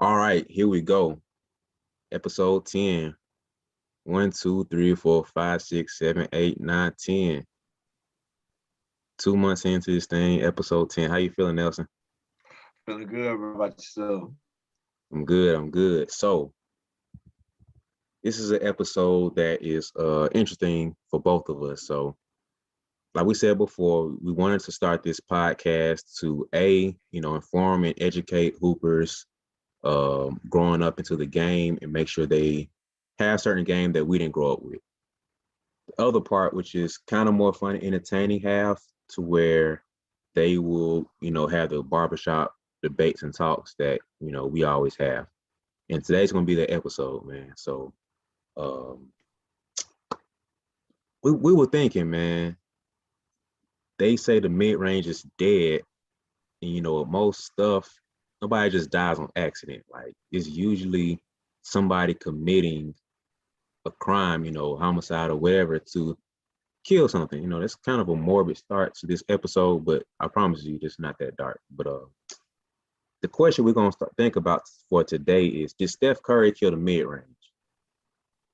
All right, here we go. Episode 10. 1, 2, 3, 4, 5, 6, 7, 8, 9, 10. 2 months into this thing, episode 10. How you feeling, Nelson? Feeling good, bro. About yourself? I'm good. I'm good. So this is an episode that is interesting for both of us. So, like we said before, we wanted to start this podcast to inform and educate hoopers growing up into the game and make sure they have certain game that we didn't grow up with. The other part, which is kind of more fun and entertaining, half to where they will, have the barbershop debates and talks that, we always have. And today's going to be the episode, man. So um, we were thinking, man, they say the mid-range is dead. And, most stuff, nobody just dies on accident. Like, it's usually somebody committing a crime, homicide or whatever, to kill something. That's kind of a morbid start to this episode, but I promise you it's not that dark. But the question we're gonna think about for today is, did Steph Curry kill the mid-range?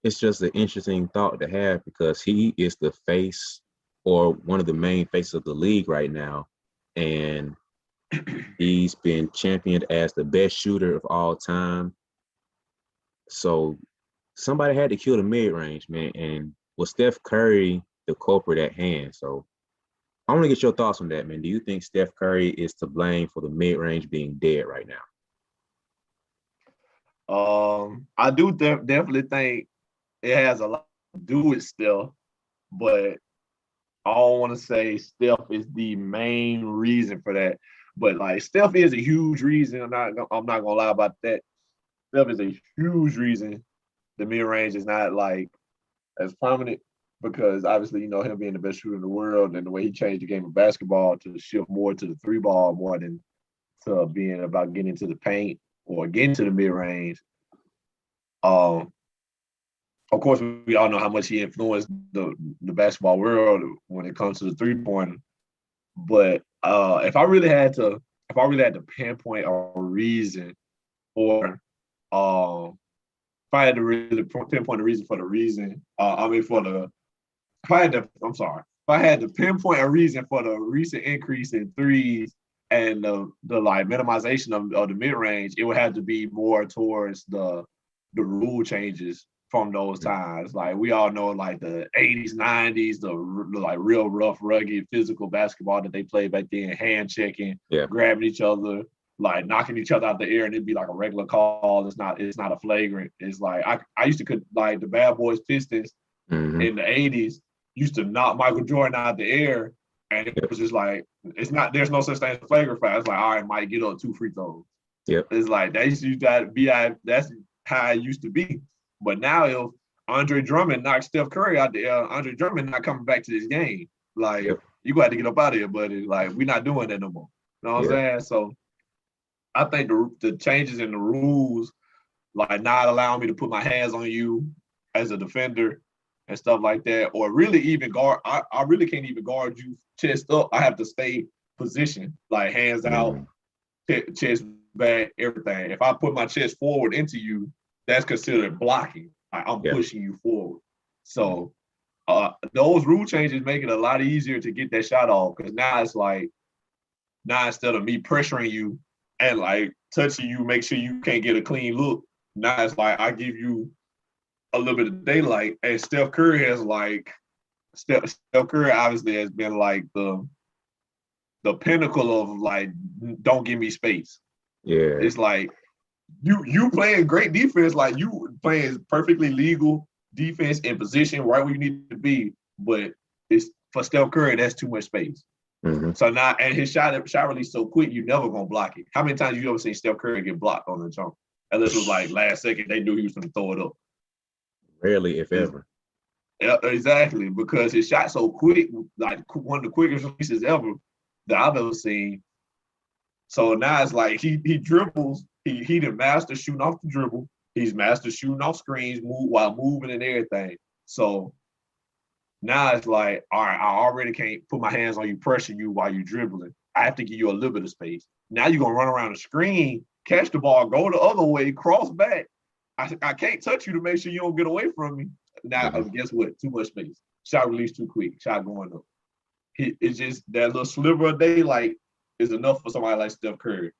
It's just an interesting thought to have because he is the face or one of the main faces of the league right now. And he's been championed as the best shooter of all time. So somebody had to kill the mid-range, man. And was Steph Curry the culprit at hand? So I want to get your thoughts on that, man. Do you think Steph Curry is to blame for the mid-range being dead right now? I do definitely think it has a lot to do with Steph, but I don't want to say Steph is the main reason for that. But like Steph is a huge reason. I'm not gonna lie about that. Steph is a huge reason the mid range is not like as prominent because obviously, him being the best shooter in the world and the way he changed the game of basketball to shift more to the three ball more than to being about getting into the paint or getting to the mid range. Of course, we all know how much he influenced the basketball world when it comes to the three pointer. But if I really had to pinpoint a reason for if I had to really pinpoint a reason for the reason, if I had to pinpoint a reason for the recent increase in threes and the like minimization of the mid range, it would have to be more towards the rule changes from those times. Like we all know, like the 80s, 90s, the like real rough, rugged, physical basketball that they played back then, hand checking, grabbing each other, like knocking each other out the air, and it'd be like a regular call. It's not a flagrant. It's like I used to like the Bad Boys Pistons in the 80s used to knock Michael Jordan out the air, and it was just like there's no such thing as a flagrant foul. It's like, all right, Mike, get up 2 free throws. Yep. It's like that used to be that's how it used to be. But now if Andre Drummond knocks Steph Curry out the air, Andre Drummond not coming back to this game. Like you got to get up out of here, buddy. Like we're not doing that no more. You know what I'm saying? So I think the changes in the rules, like not allowing me to put my hands on you as a defender and stuff like that, or really even guard. I really can't even guard you chest up. I have to stay positioned, like hands out, chest back, everything. If I put my chest forward into you, that's considered blocking. Like I'm pushing you forward. So those rule changes make it a lot easier to get that shot off because now it's like, instead of me pressuring you and like touching you, make sure you can't get a clean look. Now it's like I give you a little bit of daylight. And Steph Curry Steph Curry obviously has been like the pinnacle of like, don't give me space. Yeah. It's like you playing great defense, like you playing perfectly legal defense in position right where you need to be, but it's for Steph Curry, that's too much space. So now, and his shot release so quick, you never gonna block it. How many times you ever seen Steph Curry get blocked on the jump? Unless it was like last second, they knew he was gonna throw it up. Rarely, if ever. Yeah, exactly, because his shot so quick, like one of the quickest releases ever that I've ever seen. So now it's like he dribbles, he done master shooting off the dribble. He's master shooting off screens, while moving and everything. So now it's like, all right, I already can't put my hands on you, pressure you while you're dribbling. I have to give you a little bit of space. Now you're gonna run around the screen catch the ball, go the other way, cross back. I can't touch you to make sure you don't get away from me. Now, guess what? Too much space. Shot release too quick. Shot going up. It's just that little sliver of daylight is enough for somebody like Steph Curry.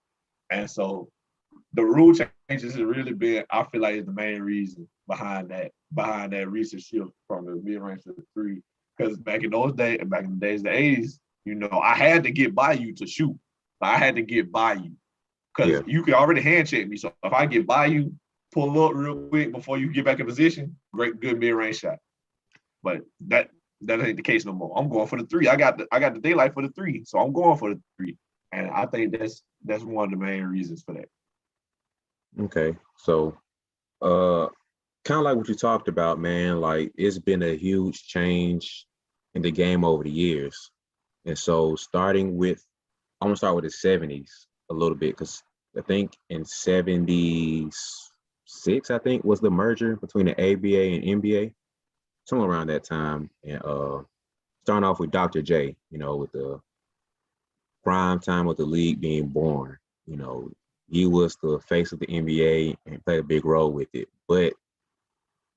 And so the rule changes has really been, I feel like, is the main reason behind that recent shift from the mid-range to the three. Because back in the days, the 80s, you know, I had to get by you to shoot. I had to get by you. Because you could already hand check me. So if I get by you, pull up real quick before you get back in position, good mid-range shot. But that ain't the case no more. I'm going for the three. I got the daylight for the three, so I'm going for the three. And I think that's one of the main reasons for that. Okay, so kind of like what you talked about, man. Like, it's been a huge change in the game over the years, and so I'm gonna start with the 70s a little bit, because I think in 76, I think, was the merger between the ABA and NBA, somewhere around that time. And starting off with Dr. J, you know, with the prime time of the league being born. You know, he was the face of the NBA and played a big role with it. But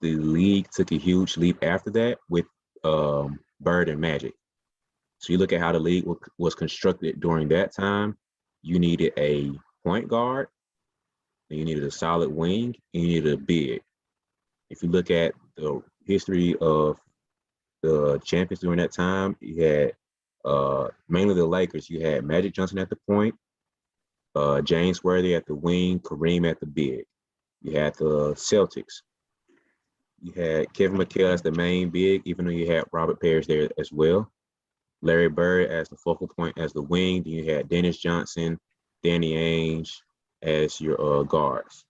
the league took a huge leap after that with Bird and Magic. So you look at how the league was constructed during that time. You needed a point guard, and you needed a solid wing, and you needed a big. If you look at the history of the champions during that time, you had mainly the Lakers. You had Magic Johnson at the point, James Worthy at the wing, Kareem at the big. You had the Celtics. You had Kevin McHale as the main big, even though you had Robert Parrish there as well. Larry Bird as the focal point as the wing. Then you had Dennis Johnson, Danny Ainge as your guards.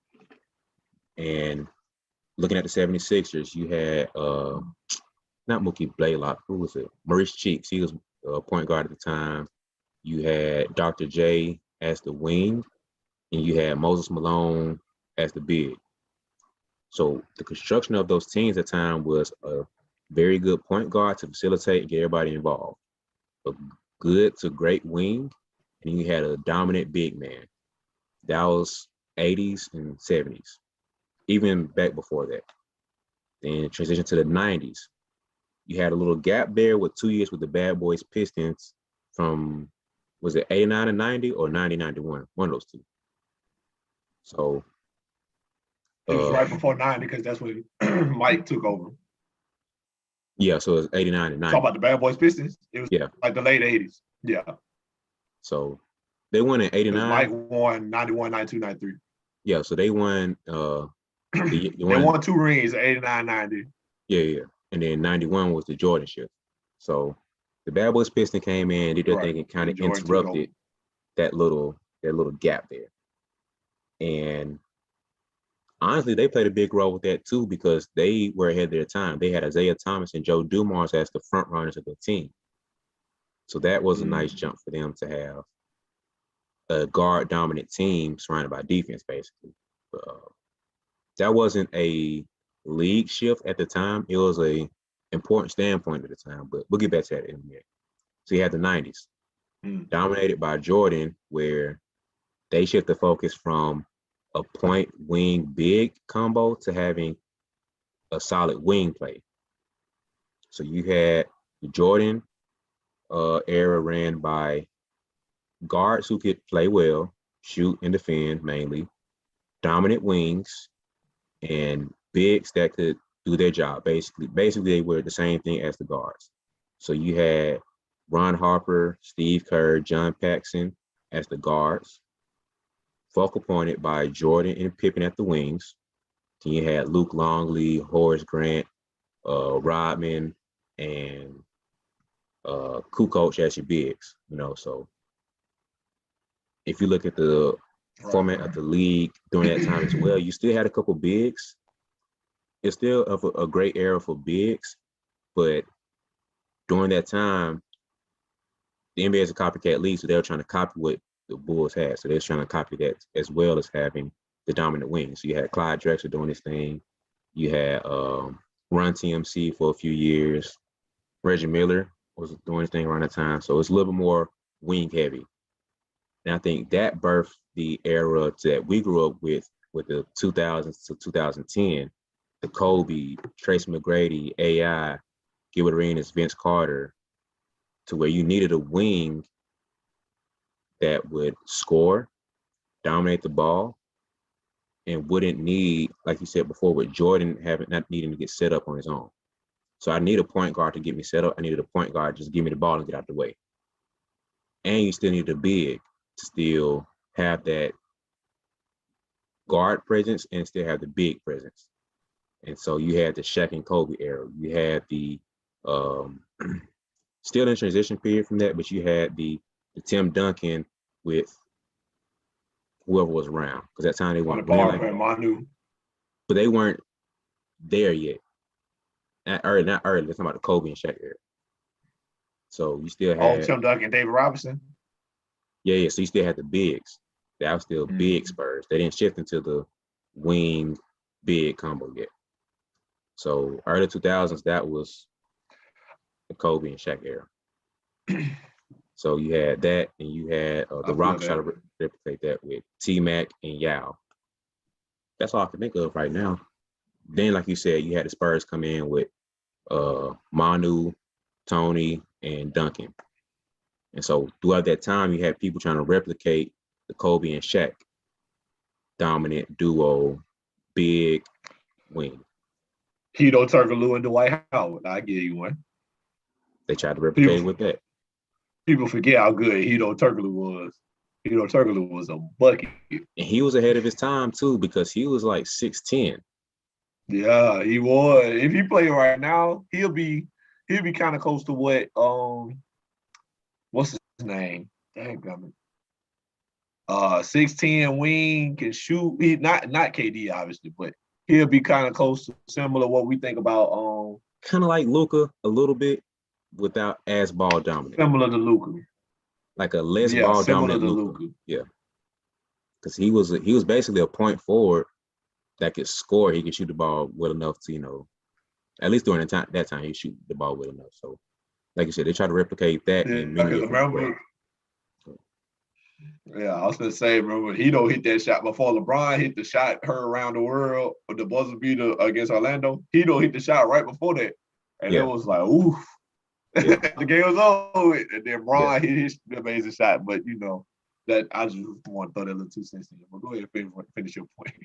And looking at the 76ers, you had not Mookie Blaylock, who was it? Maurice Cheeks, he was a point guard at the time. You had Dr. J as the wing, and you had Moses Malone as the big. So the construction of those teams at the time was a very good point guard to facilitate and get everybody involved. A good to great wing, and you had a dominant big man. That was 80s and 70s, even back before that. Then transition to the 90s. You had a little gap there with 2 years with the Bad Boys Pistons from, was it 89 and 90 or 90-91? One of those two. So it was right before 90 because that's when Mike took over. Yeah, so it was 89 and 90. Talk about the Bad Boys Pistons? It was like the late 80s. Yeah. So they won in 89. Mike won 91, 92, 93. Yeah, so they won they won 2 rings, 89, 90. Yeah. And then 91 was the Jordan shift. So the Bad Boys Pistons came in, did their thing, and kind of interrupted that little gap there. And honestly, they played a big role with that too, because they were ahead of their time. They had Isaiah Thomas and Joe Dumars as the front runners of the team. So that was a nice jump for them to have a guard dominant team surrounded by defense, basically. That wasn't a league shift at the time. It was a important standpoint at the time, but we'll get back to that in a minute. So you had the 90s, dominated by Jordan, where they shift the focus from a point wing big combo to having a solid wing play. So you had the Jordan era ran by guards who could play well, shoot and defend mainly, dominant wings, and bigs that could do their job. Basically they were the same thing as the guards. So you had Ron Harper, Steve Kerr, John Paxson as the guards, focal pointed by Jordan and Pippen at the wings. Then you had Luke Longley, Horace Grant, Rodman, and Kukoc as your bigs. You know, so if you look at the format of the league during that time as well, you still had a couple bigs. It's still of a great era for bigs, but during that time, the NBA is a copycat league, so they were trying to copy what the Bulls had. So they were trying to copy that as well as having the dominant wing. So you had Clyde Drexler doing his thing. You had Run TMC for a few years. Reggie Miller was doing his thing around that time. So it's a little bit more wing heavy. And I think that birthed the era that we grew up with the 2000s to 2010, the Kobe, Tracy McGrady, AI, Gilbert Arenas, Vince Carter, to where you needed a wing that would score, dominate the ball, and wouldn't need, like you said before, with Jordan not needing to get set up on his own. So I need a point guard to get me set up. I needed a point guard just give me the ball and get out the way. And you still need a big to still have that guard presence and still have the big presence. And so you had the Shaq and Kobe era. You had the still in transition period from that, but you had the Tim Duncan with whoever was around, because that time they weren't winning Manu. But they weren't there yet. Not early. Let's talk about the Kobe and Shaq era. So you still had Tim Duncan, David Robinson. Yeah. So you still had the bigs. That was still big Spurs. They didn't shift into the wing big combo yet. So early 2000s, that was the Kobe and Shaq era. So you had that, and you had the Rockets try to replicate that with T-Mac and Yao. That's all I can think of right now. Then, like you said, you had the Spurs come in with Manu, Tony, and Duncan. And so throughout that time, you had people trying to replicate the Kobe and Shaq dominant duo, big wing. Hedo Turkoglu and Dwight Howard. I give you one. They tried to replicate with that. People forget how good Hedo Turkoglu was. Hedo Turkoglu was a bucket. And he was ahead of his time too, because he was like 6'10". Yeah, he was. If he play right now, he'll be kind of close to what what's his name? Dang gummit. 6'10" wing, can shoot. He not KD obviously, but he'll be kind of close to similar what we think about kind of like Luka a little bit without as ball dominant. Similar to Luka. Like a less ball dominant Luka. Yeah. Because he was basically a point forward that could score. He could shoot the ball well enough to, at least during that time he shoot the ball well enough. So like you said, they try to replicate that in many different ways. Yeah, I was gonna say, remember Hedo hit that shot before LeBron hit the shot heard around the world with the buzzer beater against Orlando. Hedo hit the shot right before that. And it was like, oof. Yeah. The game was over, and then Bron hit his amazing shot. But that I just want to throw that little 2 cents in. But go ahead and finish your point.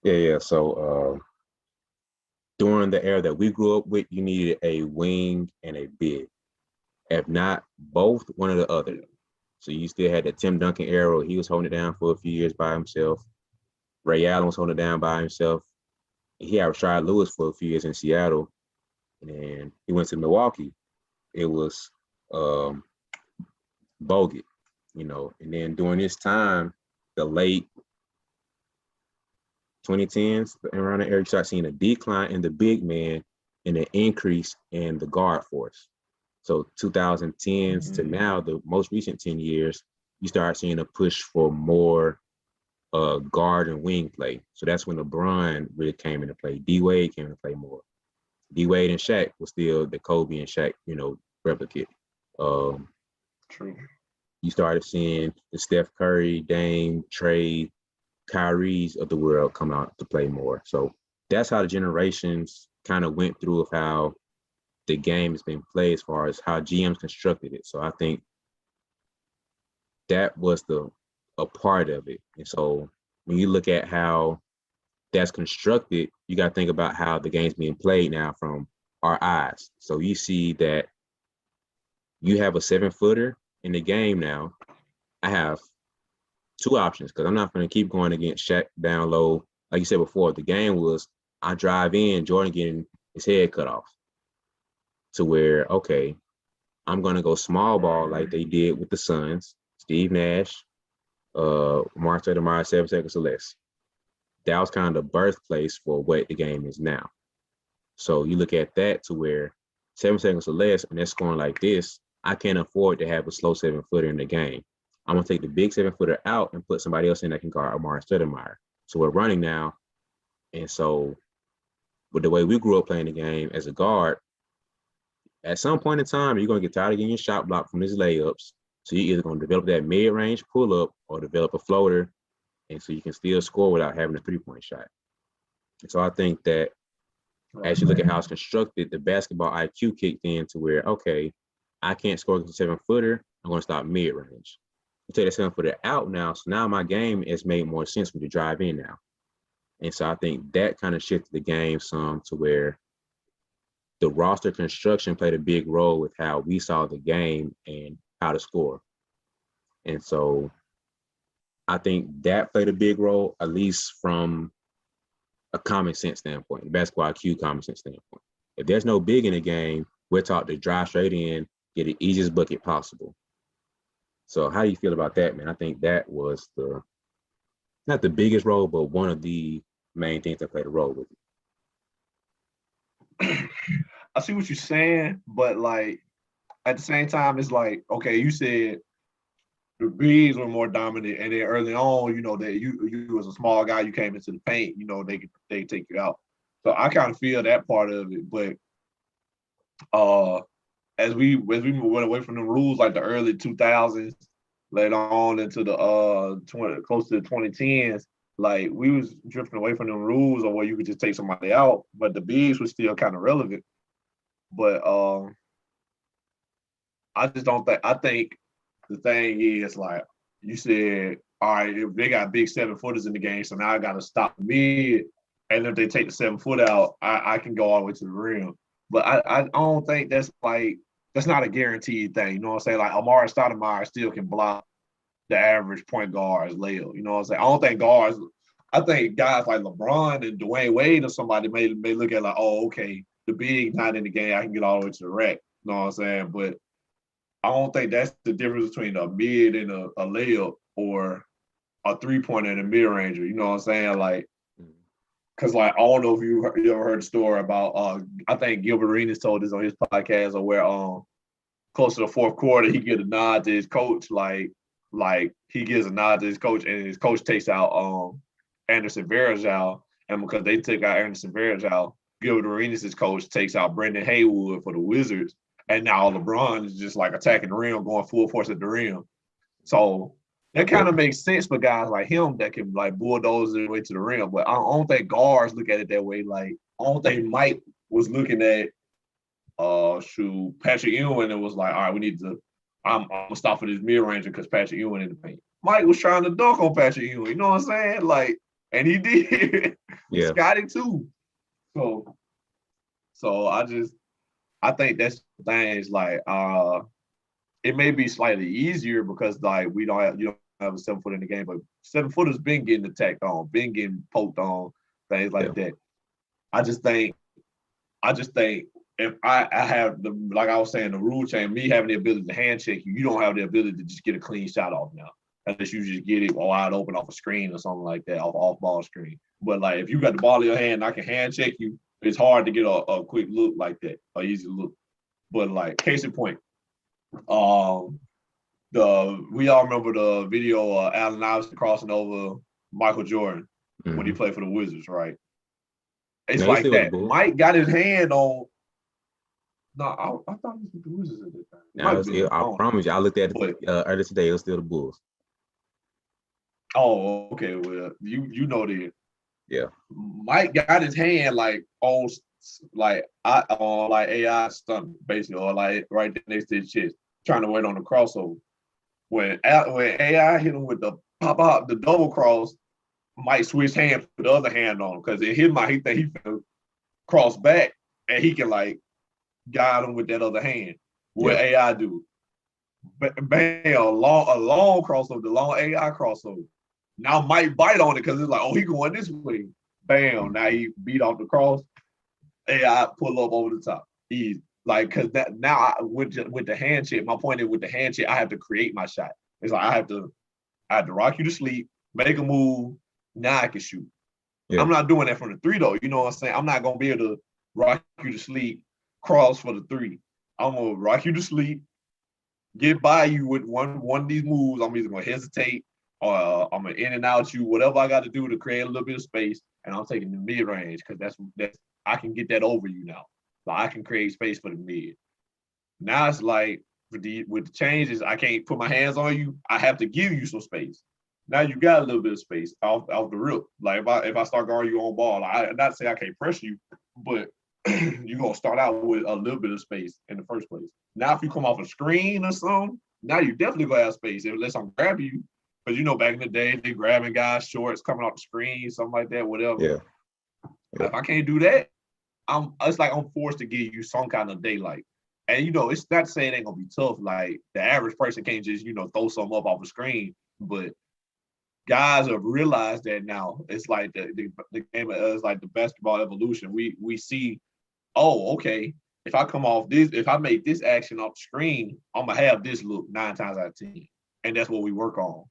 Yeah. So during the era that we grew up with, you needed a wing and a big. If not both, one or the other. So you still had the Tim Duncan era. He was holding it down for a few years by himself. Ray Allen was holding it down by himself. He had Rashard Lewis for a few years in Seattle. And he went to Milwaukee. It was Bogut, And then during this time, the late 2010s, around the era, you start seeing a decline in the big man and an increase in the guard force. So 2010s to now, the most recent 10 years, you start seeing a push for more guard and wing play. So that's when LeBron really came into play. D-Wade came into play more. D-Wade and Shaq was still the Kobe and Shaq, replicate. True. You started seeing the Steph Curry, Dame, Trey, Kyrie's of the world come out to play more. So that's how the generations kind of went through of how the game has been played as far as how GMs constructed it. So I think that was a part of it. And so when you look at how that's constructed, you got to think about how the game's being played now from our eyes. So you see that you have a 7-footer in the game now. I have 2 options because I'm not going to keep going against Shaq down low. Like you said before, the game was I drive in, Jordan getting his head cut off. To where, okay, I'm going to go small ball like they did with the Suns, Steve Nash, Mark Stoudemire, 7 seconds or less. That was kind of the birthplace for what the game is now. So you look at that to where 7 seconds or less, and they're scoring like this, I can't afford to have a slow 7-footer in the game. I'm going to take the big 7-footer out and put somebody else in that can guard Mark Stoudemire. So we're running now. And so with the way we grew up playing the game as a guard, at some point in time, you're going to get tired of getting your shot blocked from these layups. So you're either going to develop that mid-range pull-up or develop a floater, and so you can still score without having a three-point shot. And so I think that as you look at how it's constructed, the basketball IQ kicked in to where, okay, I can't score against a 7-footer. I'm going to stop mid-range. You take that 7-footer out now, so now my game has made more sense when you drive in now. And so I think that kind of shifted the game some to where the roster construction played a big role with how we saw the game and how to score. And so I think that played a big role, at least from a common sense standpoint, basketball IQ common sense standpoint. If there's no big in the game, we're taught to drive straight in, get the easiest bucket possible. So how do you feel about that, man? I think that was not the biggest role, but one of the main things that played a role with it. I see what you're saying, but like at the same time, it's like, okay, you said the bigs were more dominant, and then early on, you know, that you as a small guy, you came into the paint, you know, they take you out. So I kind of feel that part of it, but as we went away from the rules like the early 2000s, later on into the close to the 2010s, like we was drifting away from the rules or where you could just take somebody out, but the bigs were still kind of relevant. But I just don't think. I think the thing is, like you said, all right, if they got big 7-footers in the game, so now I got to stop mid, and if they take the 7-foot out, I can go all the way to the rim. But I don't think that's not a guaranteed thing. You know what I'm saying? Like Amari Stoudemire still can block the average point guard's layup. You know what I'm saying? I don't think guards. I think guys like LeBron and Dwayne Wade or somebody may look at like, oh, okay, the big not in the game, I can get all the way to the rack. You know what I'm saying? But I don't think that's the difference between a mid and a layup or a three-pointer and a mid-ranger. You know what I'm saying? Like, because like I don't know if you ever heard the story about I think Gilbert Arenas told this on his podcast, or where close to the fourth quarter he get a nod to his coach, like he gives a nod to his coach, and his coach takes out Anderson Varejao, and because they took out Anderson Varejao, Gilbert Arenas' coach takes out Brendan Haywood for the Wizards, and now LeBron is just like attacking the rim, going full force at the rim. So that kind of makes sense for guys like him that can like bulldoze their way to the rim. But I don't think guards look at it that way. Like I don't think Mike was looking at Patrick Ewing and was like, all right, we need to. I'm gonna stop for this mid-ranger because Patrick Ewing in the paint. Mike was trying to dunk on Patrick Ewing. You know what I'm saying? Like, and he did. Yeah. Scotty too. So I think that's the thing. Is like it may be slightly easier because like you don't have a 7-foot in the game, but 7-footers been getting attacked on, been getting poked on, things like that. I just think if I have like I was saying, the rule change, me having the ability to hand check you, you don't have the ability to just get a clean shot off now. Unless you just get it wide open off a screen or something like that, off ball screen. But like if you got the ball in your hand and I can hand check you, it's hard to get a quick look like that, an easy look. But like case in point, we all remember the video Allen Iverson crossing over Michael Jordan when he played for the Wizards, right? It's like that. Mike got his hand on. No, I thought it was the Wizards at that time. I promise you, I looked at it earlier today. It was still the Bulls. Oh, okay. Well, you know that. Yeah. Mike got his hand like on like AI stunt basically, or like right next to his chest, trying to wait on the crossover. When AI hit him with the pop-up, the double cross, Mike switched hands with the other hand on him because it hit Mike. He think he can cross back and he can like guide him with that other hand. What AI do? Bam, a long crossover, the long AI crossover. Now Mike bite on it because it's like, oh, he going this way. Bam, now he beat off the cross. AI pull up over the top. He's like, because that now with the hand check, my point is with the hand check, I have to create my shot. It's like I have to rock you to sleep, make a move. Now I can shoot. Yeah. I'm not doing that from the three though. You know what I'm saying? I'm not gonna be able to rock you to sleep, cross for the three. I'm gonna rock you to sleep, get by you with one of these moves. I'm either gonna hesitate or I'm gonna in and out you, whatever I got to do to create a little bit of space, and I'm taking the mid range because that's I can get that over you now. So I can create space for the mid. Now it's like with the changes, I can't put my hands on you. I have to give you some space. Now you got a little bit of space off the rip. Like if I start guarding you on ball, I'm not saying I can't press you, but you're gonna start out with a little bit of space in the first place. Now if you come off a screen or something, now you definitely gonna have space unless I'm grabbing you. Because back in the day, they grabbing guys shorts coming off the screen, something like that, whatever. Yeah. If I can't do that, it's like I'm forced to give you some kind of daylight. And it's not saying it ain't gonna be tough. Like the average person can't just throw something up off a screen, but guys have realized that now. It's like the game. It's like the basketball evolution. We see, oh, okay. If I come off this, if I make this action off the screen, I'm gonna have this look 9 times out of 10, and that's what we work on.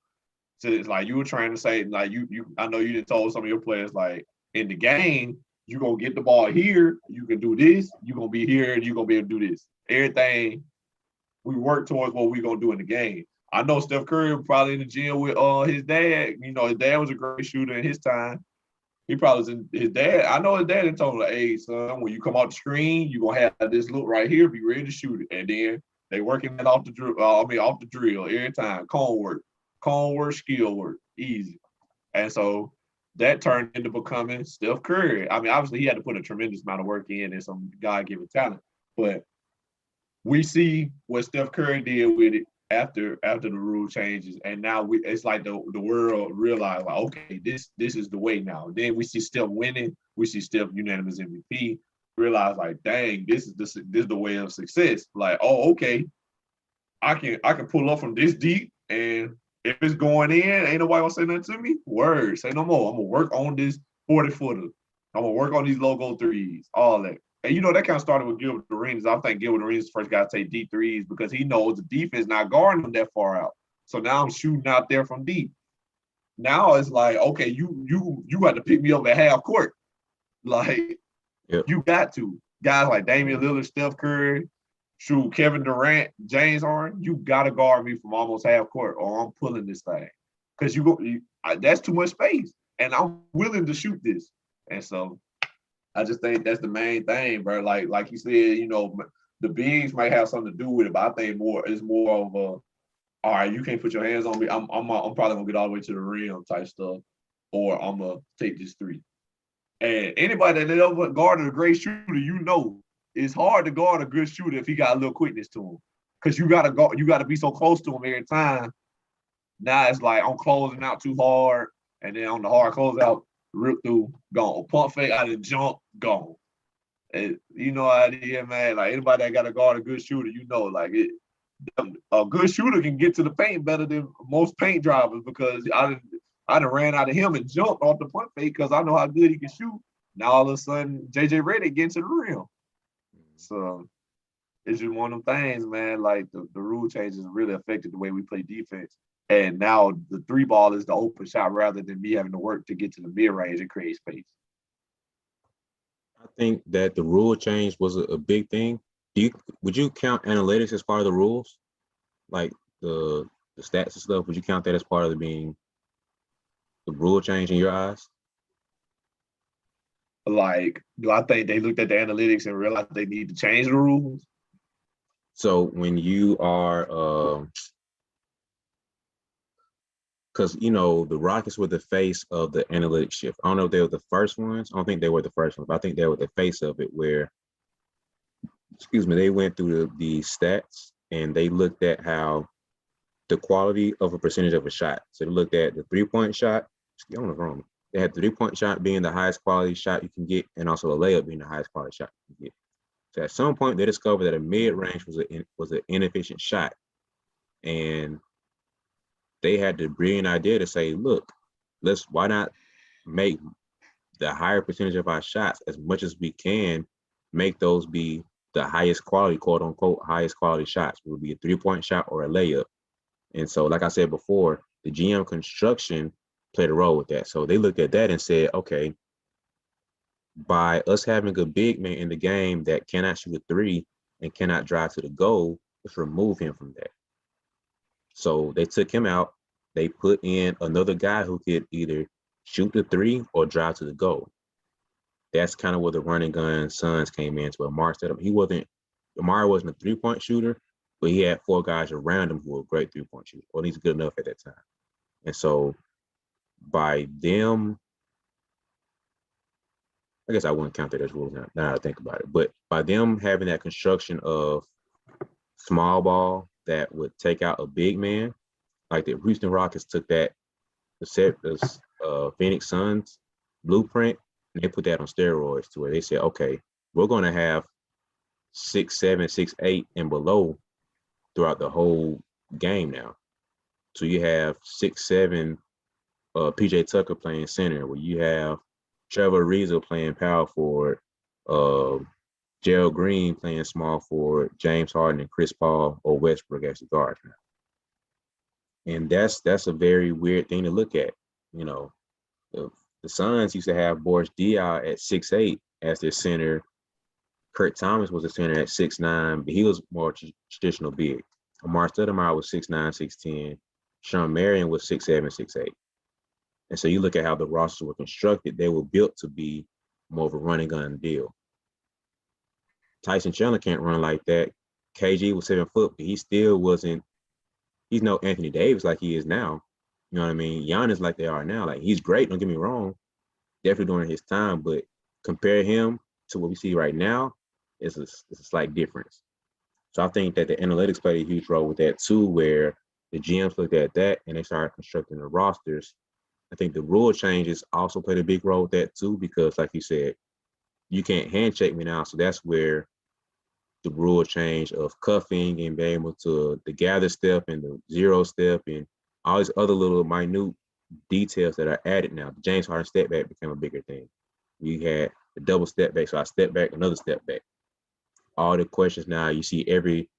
So it's like you were trying to say, like I know you done told some of your players, like in the game, you're gonna get the ball here, you can do this, you're gonna be here, and you're gonna be able to do this. Everything we work towards what we're gonna do in the game. I know Steph Curry was probably in the gym with his dad. His dad was a great shooter in his time. He probably was in his dad. I know his dad had told him, like, hey, son, when you come off the screen, you're gonna have this look right here, be ready to shoot it. And then they working it off the drill every time. Cone work, skill work, easy. And so that turned into becoming Steph Curry. I mean, obviously he had to put a tremendous amount of work in and some God-given talent. But we see what Steph Curry did with it after the rule changes, and now it's like the world realized, like, okay, this is the way now. Then we see Steph winning, we see Steph unanimous MVP. Realize, like, dang, this is the way of success. Like, oh, okay, I can pull up from this deep, and if it's going in, ain't nobody gonna say nothing to me. Word, say no more. I'm gonna work on this 40-footer. I'm gonna work on these logo threes, all that. And that kind of started with Gilbert Arenas. I think Gilbert Arenas first got to take deep threes because he knows the defense not guarding him that far out. So now I'm shooting out there from deep. Now it's like, okay, you got to pick me up at half court. Like, yep. You got to. Guys like Damian Lillard, Steph Curry, shoot, Kevin Durant, James Harden, you got to guard me from almost half court or I'm pulling this thing. Because that's too much space. And I'm willing to shoot this. And so I just think that's the main thing, bro. Like you said, the bigs might have something to do with it, but I think it's more of a, all right, you can't put your hands on me. I'm probably gonna get all the way to the rim type stuff, or I'm gonna take this three. And anybody that ever guarded a great shooter, it's hard to guard a good shooter if he got a little quickness to him, because you gotta be so close to him every time. Now it's like I'm closing out too hard, and then on the hard closeout, rip through, gone. Pump fake out of jump, gone. And how it is, man. Like anybody that got to guard a good shooter, like a good shooter can get to the paint better than most paint drivers, because I done ran out of him and jumped off the pump fake because I know how good he can shoot. Now all of a sudden, JJ Redick gets to the rim. So it's just one of them things, man. Like the rule changes really affected the way we play defense. And now the 3-ball is the open shot rather than me having to work to get to the mid-range and create space. I think that the rule change was a big thing. Would you count analytics as part of the rules? Like the stats and stuff, would you count that as part of being the rule change in your eyes? Like, do I think they looked at the analytics and realized they need to change the rules? So when you are because the Rockets were the face of the analytics shift. I don't know if they were the first ones. I don't think they were the first ones, but I think they were the face of it, where, they went through the stats and they looked at how the quality of a percentage of a shot. So they looked at the 3-point shot. I don't know wrong. They had the 3-point shot being the highest quality shot you can get, and also a layup being the highest quality shot you can get. So at some point, they discovered that a mid-range was an inefficient shot, and they had the brilliant idea to say, look, why not make the higher percentage of our shots, as much as we can, make those be the highest quality, quote unquote, highest quality shots. It would be a 3-point shot or a layup. And so, like I said before, the GM construction played a role with that. So they looked at that and said, okay, by us having a big man in the game that cannot shoot a 3 and cannot drive to the goal, let's remove him from that. So they took him out. They put in another guy who could either shoot the 3 or drive to the goal. That's kind of where the running gun Suns came in. So Amari wasn't a 3-point shooter, but he had 4 guys around him who were great 3-point shooters, or at least good enough at that time. And so by them, I guess I wouldn't count that as rules now I think about it, but by them having that construction of small ball that would take out a big man, like the Houston Rockets took that, the Phoenix Suns blueprint, and they put that on steroids to where they said, okay, we're going to have 6'7", 6'8", and below throughout the whole game now. So you have 6'7", PJ Tucker playing center, where you have Trevor Ariza playing power forward, Gerald Green playing small forward, James Harden and Chris Paul or Westbrook as the guards now. And that's a very weird thing to look at. You know, the Suns used to have Boris Diaw at 6'8" as their center. Kurt Thomas was a center at 6'9", but he was more traditional big. Amar Stoudemire was 6'9", 6'10". Shawn Marion was 6'7", 6'8". And so you look at how the rosters were constructed, they were built to be more of a running gun deal. Tyson Chandler can't run like that. KG was 7 foot, but he still wasn't, he's no Anthony Davis like he is now. You know what I mean? Giannis like they are now. Like, he's great, don't get me wrong. Definitely during his time, but compare him to what we see right now, it's a slight difference. So I think that the analytics played a huge role with that too, where the GMs looked at that and they started constructing the rosters. I think the rule changes also played a big role with that too, because like you said, you can't handshake me now. So that's where the rule change of cuffing and being able to the gather step and the 0 step and all these other little minute details that are added now. The James Harden step back became a bigger thing. You had the double step back, so I step back, another step back. All the questions now, you see every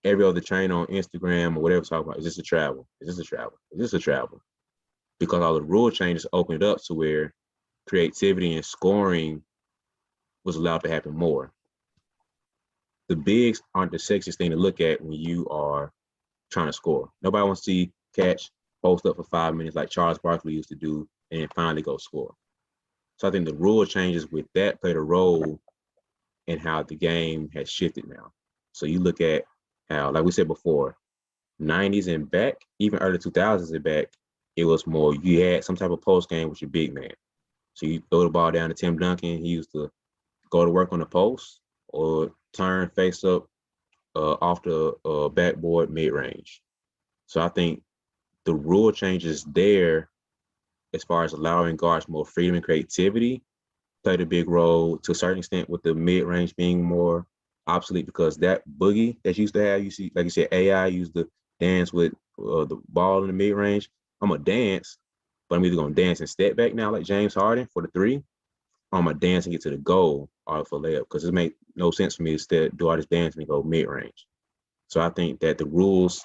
other train on Instagram or whatever talking about, is this a travel? Is this a travel? Is this a travel? Because all the rule changes opened it up to where creativity and scoring was allowed to happen more. The bigs aren't the sexiest thing to look at when you are trying to score. Nobody wants to see catch, post up for 5 minutes like Charles Barkley used to do, and then finally go score. So I think the rule changes with that played a role in how the game has shifted now. So you look at how, like we said before, 90s and back, even early 2000s and back, it was more, you had some type of post game with your big man. So you throw the ball down to Tim Duncan. He used to go to work on the post or turn face up off the backboard mid-range. So I think the rule changes there as far as allowing guards more freedom and creativity played a big role to a certain extent with the mid-range being more obsolete, because that boogie that you used to have, you see, like you said, AI used to dance with the ball in the mid-range. I'm going to dance, but I'm either going to dance and step back now like James Harden for the 3, or I'm going to dance and get to the goal or for layup, because it makes no sense for me to do all this dancing and go mid-range. So I think that the rules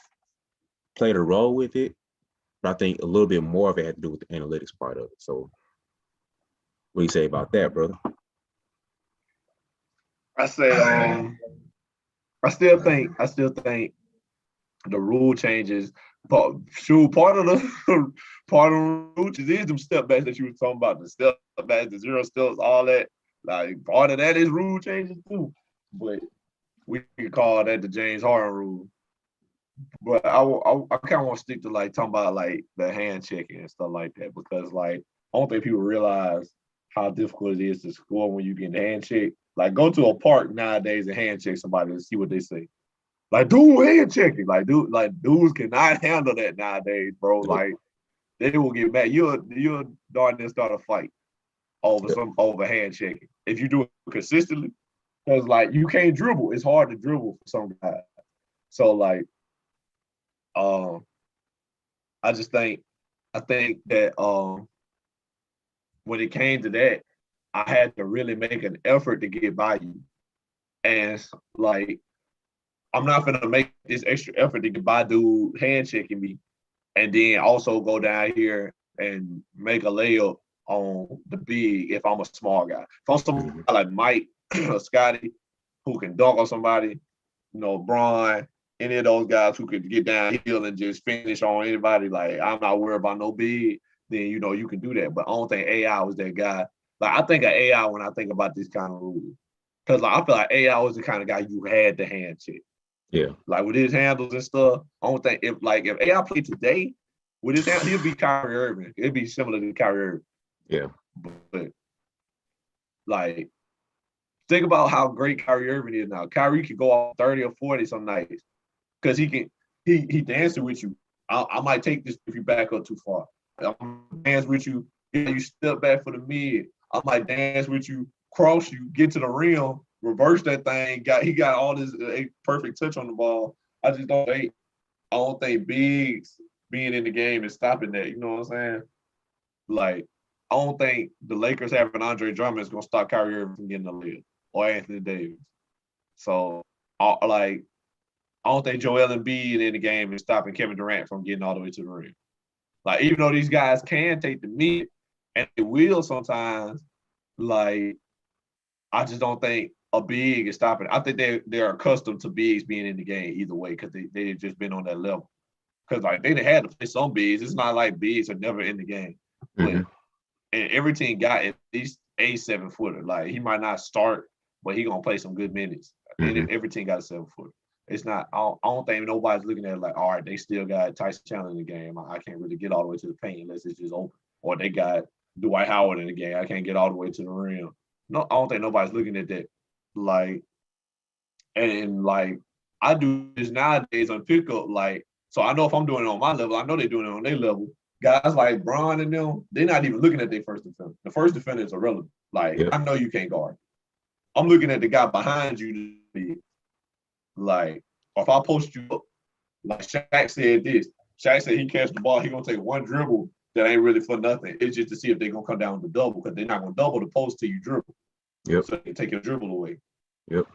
played a role with it, but I think a little bit more of it had to do with the analytics part of it. So what do you say about that, brother? I say, I still think the rule changes. Part of the rule changes is them step backs that you were talking about, the step backs, the 0 steps, all that. Like, part of that is rule changes too. But we can call that the James Harden rule. But I kind of want to stick to like talking about like the hand checking and stuff like that, because like I don't think people realize how difficult it is to score when you get the hand check. Like, go to a park nowadays and hand check somebody and see what they say. Like, dude, hand checking. Like, dudes cannot handle that nowadays, bro. Like, they will get mad. You'll darn near start a fight over hand checking if you do it consistently. Because like, you can't dribble. It's hard to dribble for some guys. So like, I think that when it came to that, I had to really make an effort to get by you. And like, I'm not gonna make this extra effort to get by dude hand checking me and then also go down here and make a layup on the big if I'm a small guy. If I'm somebody like Mike or Scotty who can dunk on somebody, Bron, any of those guys who could get downhill and just finish on anybody, like, I'm not worried about no big, then you can do that. But I don't think AI was that guy. Like, I think of AI when I think about this kind of rule. Because like, I feel like AI was the kind of guy you had to hand check. Yeah. Like with his handles and stuff. I don't think if AI played today with his handles, he'll be Kyrie Irving. It'd be similar to Kyrie Irving. Yeah. But like, think about how great Kyrie Irving is now. Kyrie could go off 30 or 40 some nights because he dancing with you. I might take this if you back up too far. I'm dance with you. Yeah, you step back for the mid. I might dance with you, cross you, get to the rim, reverse that thing. He got all this perfect touch on the ball. I don't think bigs being in the game is stopping that. You know what I'm saying? Like, I don't think the Lakers having Andre Drummond is gonna stop Kyrie Irving from getting the lead or Anthony Davis. So, I don't think Joel Embiid in the game is stopping Kevin Durant from getting all the way to the rim. Like, even though these guys can take the mid, and they will sometimes, like, I just don't think a big is stopping. I think they're accustomed to bigs being in the game either way because they've just been on that level. Because, like, they had to play some bigs. It's not like bigs are never in the game. Mm-hmm. And every team got at least a 7-footer. Like, he might not start, but he going to play some good minutes. Mm-hmm. And every team got a 7-footer. It's not, I don't think nobody's looking at it like, all right, they still got Tyson Chandler in the game. I can't really get all the way to the paint unless it's just open. Or they got Dwight Howard in the game. I can't get all the way to the rim. No, I don't think nobody's looking at that. Like, and like, I do this nowadays on pickup. Like, so I know if I'm doing it on my level, I know they're doing it on their level. Guys like Bron and them, they're not even looking at their first defender. The first defender is irrelevant. Like, I know you can't guard. I'm looking at the guy behind you. Like, if I post you up, like Shaq said this. Shaq said he catch the ball, he gonna take one dribble that ain't really for nothing. It's just to see if they're gonna come down with the double because they're not gonna double the post till you dribble. Yep. So they take your dribble away. Yep.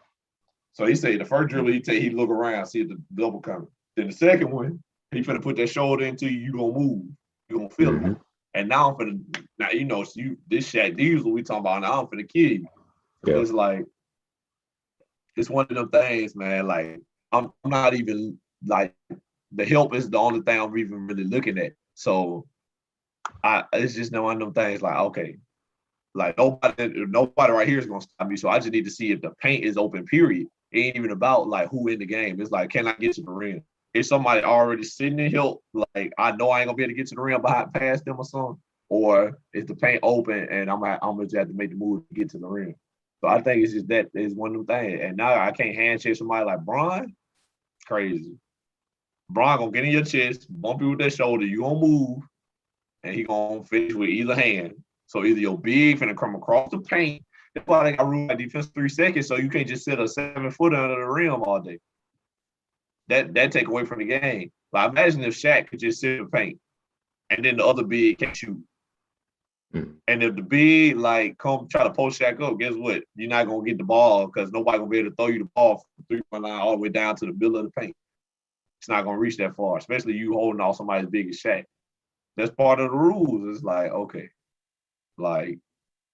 So he said the first dribble he look around, see if the double coming. Then the second one, he finna put that shoulder into you, you gonna move. You gonna feel it. And now I'm finna, this Shaq Diesel we talking about now, I'm finna kill you. Yep. It's like, it's one of them things, man. Like, I'm not even, like, the help is the only thing I'm even really looking at. So it's just one of them things like, okay, like nobody right here is gonna stop me. So I just need to see if the paint is open, period. It ain't even about like who in the game. It's like, can I get to the rim? If somebody already sitting in help, like, I know I ain't gonna be able to get to the rim behind past them or something, or is the paint open and I'm gonna just have to make the move to get to the rim. So I think it's just that is one of them things. And now I can't handshake somebody like Bron. Crazy. Bron gonna get in your chest, bump you with that shoulder, you gonna move, and he gonna finish with either hand. So either your big finna come across the paint. That's why they got rule like defense 3 seconds, so you can't just sit a 7-footer under the rim all day. That take away from the game. Like, imagine if Shaq could just sit in the paint, and then the other big can't shoot. And if the big, like, come try to post Shaq up, guess what? You're not going to get the ball because nobody going to be able to throw you the ball from the 3-point line all the way down to the middle of the paint. It's not going to reach that far, especially you holding off somebody as big as Shaq. That's part of the rules. It's like, okay, like,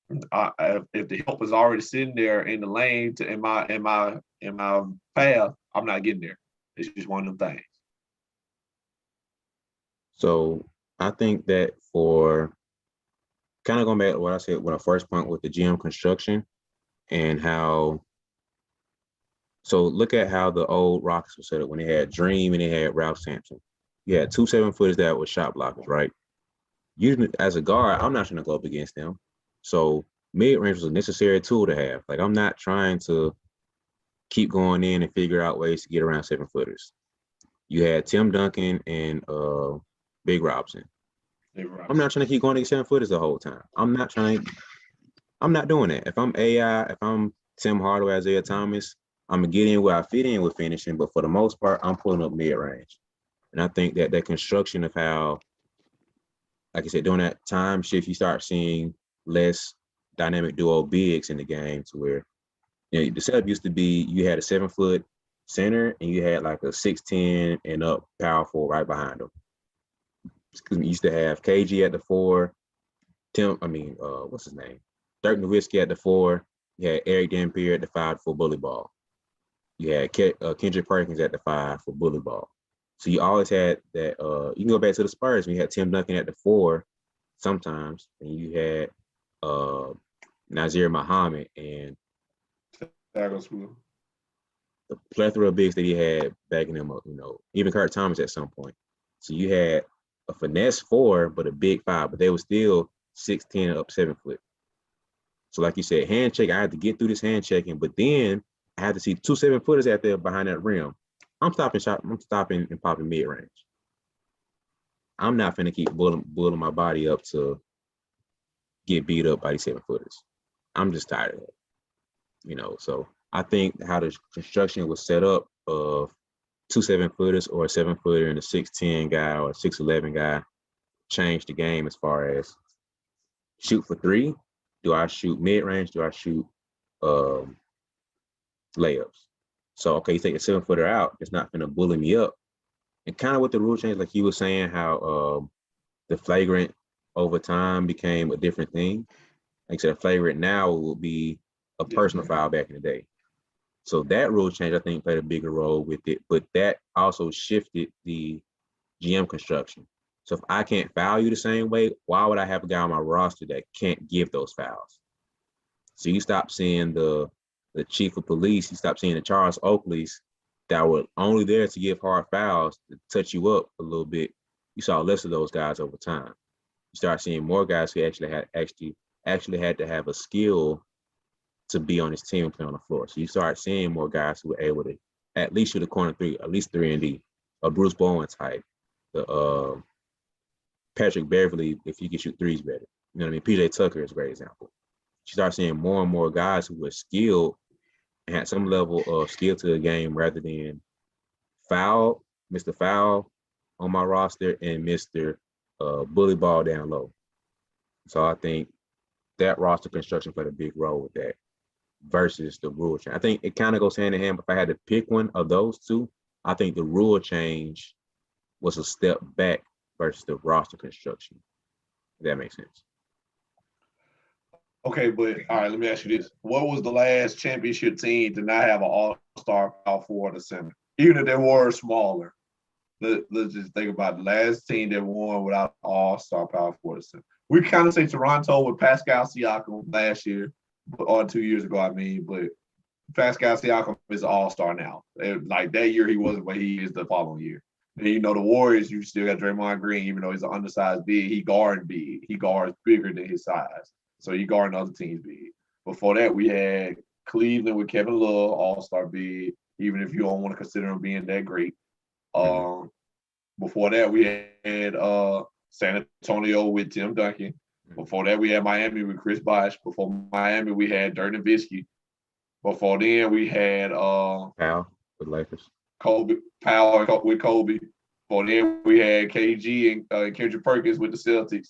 if the help is already sitting there in the lane in my path, I'm not getting there. It's just one of them things. So I think that for kind of going back to what I said when I first point with the gym construction and how, so look at how the old Rockets were set up when they had Dream and they had Ralph Sampson. You had 2 7-footers that were shot blockers, right? Usually as a guard, I'm not trying to go up against them. So mid-range was a necessary tool to have. Like, I'm not trying to keep going in and figure out ways to get around 7-footers. You had Tim Duncan and Big Robson. I'm not trying to keep going to 7-footers the whole time. I'm not doing that. If I'm AI, if I'm Tim Hardaway, Isaiah Thomas, I'm going to get in where I fit in with finishing, but for the most part, I'm pulling up mid-range. And I think that construction of how, like I said, during that time shift, you start seeing less dynamic duo bigs in the game to where, the setup used to be you had a 7-foot center and you had like a 6'10" and up power forward right behind them. Because we used to have KG at the 4, what's his name? Dirk Nowitzki at the 4. You had Eric Dampier at the 5 for bully ball. You had Kendrick Perkins at the 5 for bully ball. So you always had that. You can go back to the Spurs when you had Tim Duncan at the 4 sometimes, and you had Nazir Muhammad and the plethora of bigs that he had backing him up. Even Kurt Thomas at some point. So you had a finesse 4, but a big 5, but they were still 6'10" up 7 foot. So like you said, hand check, I had to get through this hand checking, but then I had to see 2 7-footers out there behind that rim. I'm stopping and popping mid range. I'm not finna keep bullying my body up to get beat up by these 7-footers. I'm just tired of it. So I think how the construction was set up of 2 7-footers or a 7-footer and a 6'10" guy or a 6'11" guy changed the game as far as shoot for 3. Do I shoot mid-range? Do I shoot layups? So, okay, you take a 7-footer out, it's not going to bully me up. And kind of with the rule change, like you were saying, how the flagrant over time became a different thing. Like I said, a flagrant now will be a personal foul back in the day. So that rule change, I think, played a bigger role with it. But that also shifted the GM construction. So if I can't foul you the same way, why would I have a guy on my roster that can't give those fouls? So you stop seeing the chief of police, you stop seeing the Charles Oakleys that were only there to give hard fouls to touch you up a little bit. You saw less of those guys over time. You start seeing more guys who actually had to have a skill to be on his team and play on the floor. So you start seeing more guys who were able to at least shoot a corner 3, at least 3 and D, a Bruce Bowen type, the Patrick Beverly, if he can shoot 3s better. You know what I mean? PJ Tucker is a great example. You start seeing more and more guys who were skilled and had some level of skill to the game rather than Mr. Foul on my roster and Mr. Bully Ball down low. So I think that roster construction played a big role with that versus the rule change. I think it kind of goes hand in hand. But if I had to pick one of those two, I think the rule change was a step back versus the roster construction. If that makes sense. Okay, but all right, let me ask you this. What was the last championship team to not have an all-star power forward or center? Even if they were smaller. Let's just think about the last team that won without an all-star power forward or center. We kind of say Toronto with Pascal Siakam last year, or 2 years ago, I mean, but Pascal Siakam is an all-star now. Like that year he wasn't, but he is the following year. And the Warriors, you still got Draymond Green, even though he's an undersized big, he guards big. He guards bigger than his size. So he guarding other teams big. Before that, we had Cleveland with Kevin Love, all-star big, even if you don't want to consider him being that great. Before that, we had San Antonio with Tim Duncan. Before that, we had Miami with Chris Bosh. Before Miami, we had Dirk Nowitzki. Before then, we had Powell with Lakers. Powell with Kobe. Before then, we had KG and Kendrick Perkins with the Celtics.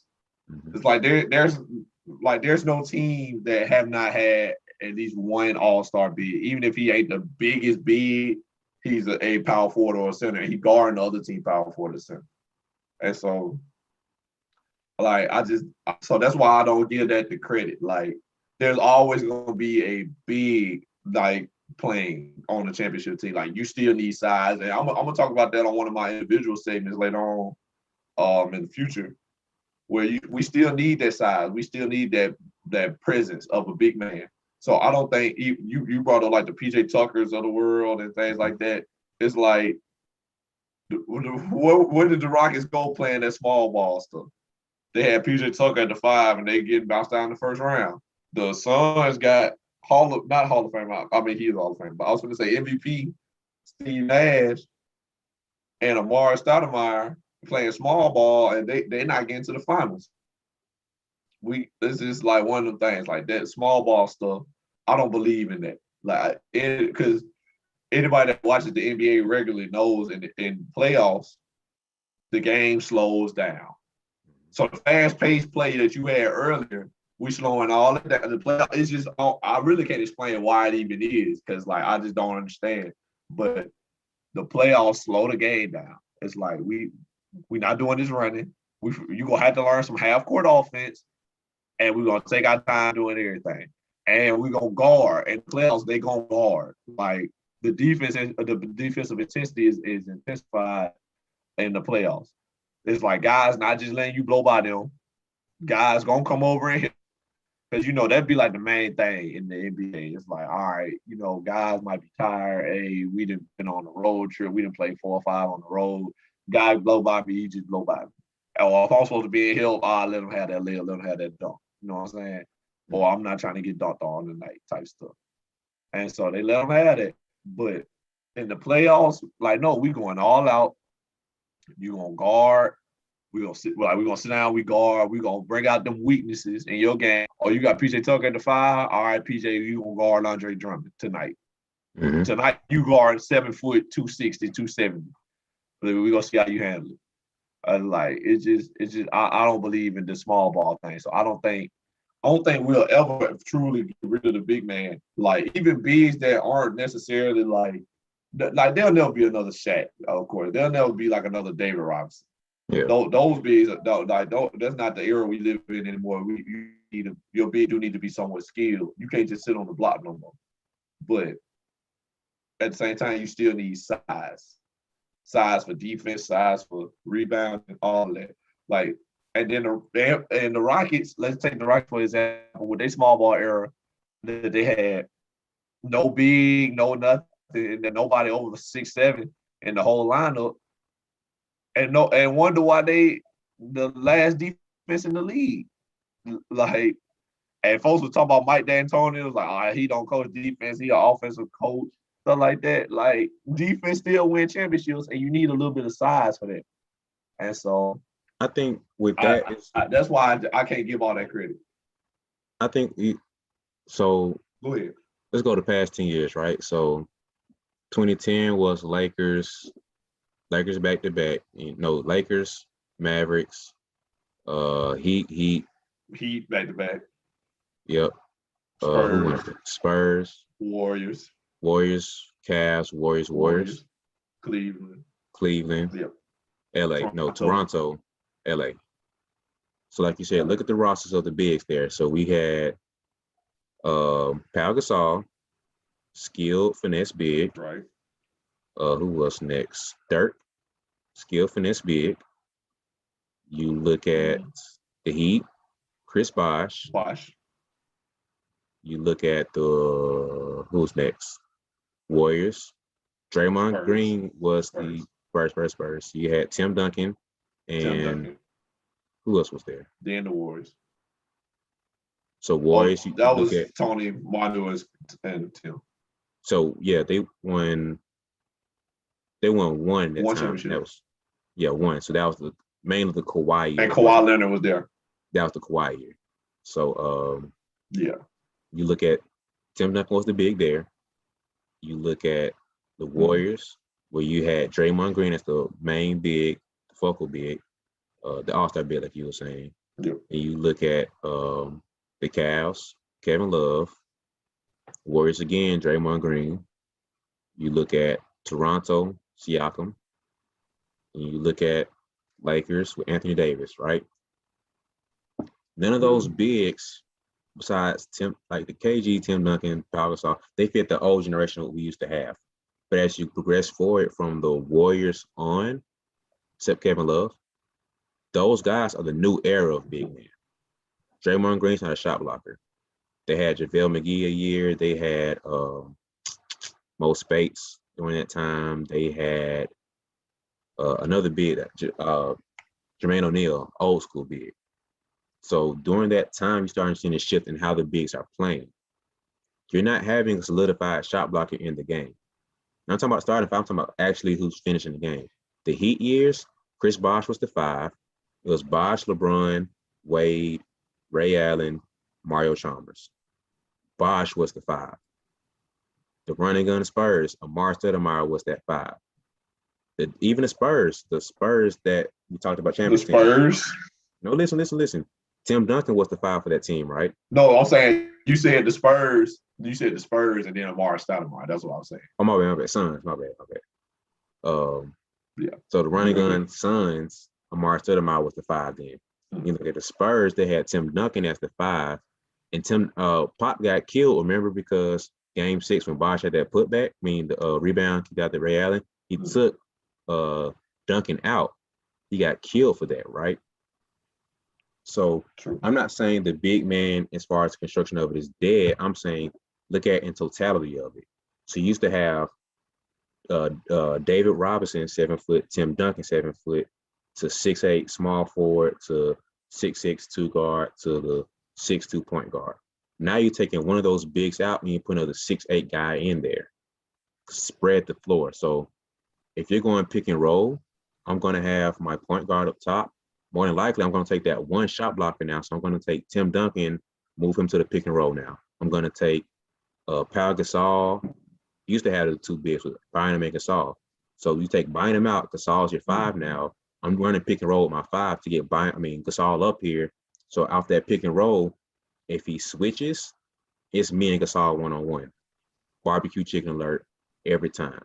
It's like there's no team that have not had at least one all-star big. Even if he ain't the biggest big, he's a power forward or a center. He guarding the other team power forward or center. And so, so that's why I don't give that the credit. Like, there's always going to be a big, playing on the championship team. Like, you still need size. And I'm going to talk about that on one of my individual segments later on in the future, where we still need that size. We still need that presence of a big man. So I don't think you brought up the PJ Tuckers of the world and things like that. It's like, where did the Rockets go playing that small ball stuff? They had PJ Tucker at the 5 and they getting bounced down in the first round. The Suns got not Hall of Fame. I mean, he is Hall of Fame, but I was going to say MVP Steve Nash and Amari Stoudemire playing small ball, and they're not getting to the finals. This is like one of them things, like that small ball stuff. I don't believe in that. Because anybody that watches the NBA regularly knows in playoffs, the game slows down. So the fast-paced play that you had earlier, we slowing all of that. The playoff, it's just, I really can't explain why it even is, because I just don't understand. But the playoffs slow the game down. It's like we're not doing this running. You're going to have to learn some half-court offense, and we're going to take our time doing everything. And we're going to guard. And playoffs, they're going to guard. Like, the defensive intensity is intensified in the playoffs. It's like guys not just letting you blow by them. Guys going to come over and hit. Because, that'd be like the main thing in the NBA. It's like, all right, guys might be tired. Hey, we done been on a road trip. We done played 4 or 5 on the road. Guy blow by me, he just blow by me. Or if I'm supposed to be in help, let him have that layup, let him have that dunk. You know what I'm saying? Or I'm not trying to get dunked on tonight type stuff. And so they let him have it. But in the playoffs, like, no, we going all out. You gonna guard. We're gonna sit down, we guard, we're gonna bring out them weaknesses in your game. Or you got PJ Tucker at the 5. All right, PJ, you gonna guard Andre Drummond tonight. Mm-hmm. Tonight you guard 7 foot, 260, 270. We're gonna see how you handle it. It's just I don't believe in the small ball thing. So I don't think we'll ever truly get rid of the big man. Like, even bigs that aren't necessarily like there'll never be another Shaq, of course. There'll never be like another David Robinson. Yeah. Those bigs, that's not the era we live in anymore. Your big do need to be somewhat skilled. You can't just sit on the block no more. But at the same time, you still need size. Size for defense, size for rebound, and all of that. Like, and then the Rockets, let's take the Rockets for example, with their small ball era, that they had no big, no nothing, and then nobody over 6'7" in the whole lineup. And wonder why they the last defense in the league. Like, and folks were talking about Mike D'Antoni. It was like, he don't coach defense, he an offensive coach, stuff like that. Like, defense still win championships, and you need a little bit of size for that. And so I think with that, that's why I can't give all that credit. I think so. Go ahead. Let's go to past 10 years, right? So 2010 was Lakers back to back. Lakers, Mavericks, Heat back to back. Yep. Spurs, Warriors, Cavs, Warriors. Cleveland. Yep. Toronto, LA. So like you said, look at the rosters of the bigs there. So we had Pau Gasol, skilled finesse big. Right. Who was next? Dirk, skilled finesse big. You look at the Heat, Chris Bosh. You look at who's next? Warriors. Draymond Green was the Spurs. You had Tim Duncan and who else was there? Then the Warriors. So Warriors. That was Tony, Mardu, and Tim. So yeah, they won. They won one that time. That was one. So that was mainly the Kawhi year. And Kawhi Leonard was there. That was the Kawhi year. So yeah. You look at Tim Duncan was the big there. You look at the Warriors, where you had Draymond Green as the main big, the focal big, the all-star big, like you were saying. Yep. And you look at the Cavs, Kevin Love, Warriors again, Draymond Green. You look at Toronto, Siakam. And you look at Lakers with Anthony Davis, right? None of those bigs, besides Tim, like the KG, Tim Duncan, Pau Gasol, they fit the old generation that we used to have. But as you progress forward from the Warriors on, except Kevin Love, those guys are the new era of big men. Draymond Green's not a shot blocker. They had JaVale McGee a year. They had Mo Spates during that time. They had another big, Jermaine O'Neal, old school big. So during that time, you start seeing a shift in how the bigs are playing. You're not having a solidified shot blocker in the game. I'm talking about starting 5. I'm talking about actually who's finishing the game. The Heat years, Chris Bosh was the 5. It was Bosh, LeBron, Wade, Ray Allen, Mario Chalmers. Bosh was the 5. The running gun Spurs, Amar Stoudemire was that 5. Even the Spurs that we talked about championship. The Spurs? No, listen. Tim Duncan was the 5 for that team, right? No, I'm saying you said the Spurs. You said the Spurs and then Amar Stoudemire. That's what I was saying. Oh, my bad. Suns, my bad. Yeah. So the running gun Suns, Amar Stoudemire was the 5 then. You look at the Spurs, they had Tim Duncan as the 5. And Pop got killed, remember, because Game 6 when Bosh had that putback, the rebound, he got the Ray Allen, he took Duncan out. He got killed for that, right? So I'm not saying the big man, as far as construction of it, is dead. I'm saying look at in totality of it. So you used to have David Robinson, 7 foot, Tim Duncan, 7 foot, to 6'8" small forward, to 6'6" two guard, to the 6'2" point guard. Now you're taking one of those bigs out and you put another 6'8" guy in there. Spread the floor. So if you're going pick and roll, I'm going to have my point guard up top. More than likely, I'm going to take that one shot blocker now. So I'm going to take Tim Duncan, move him to the pick and roll now. I'm going to take Pau Gasol. Used to have the two bigs with Bynum and Gasol. So you take Bynum out, Gasol's your 5 now. I'm running pick and roll with my 5 to get Gasol up here. So off that pick and roll, if he switches, it's me and Gasol one-on-one. Barbecue chicken alert every time.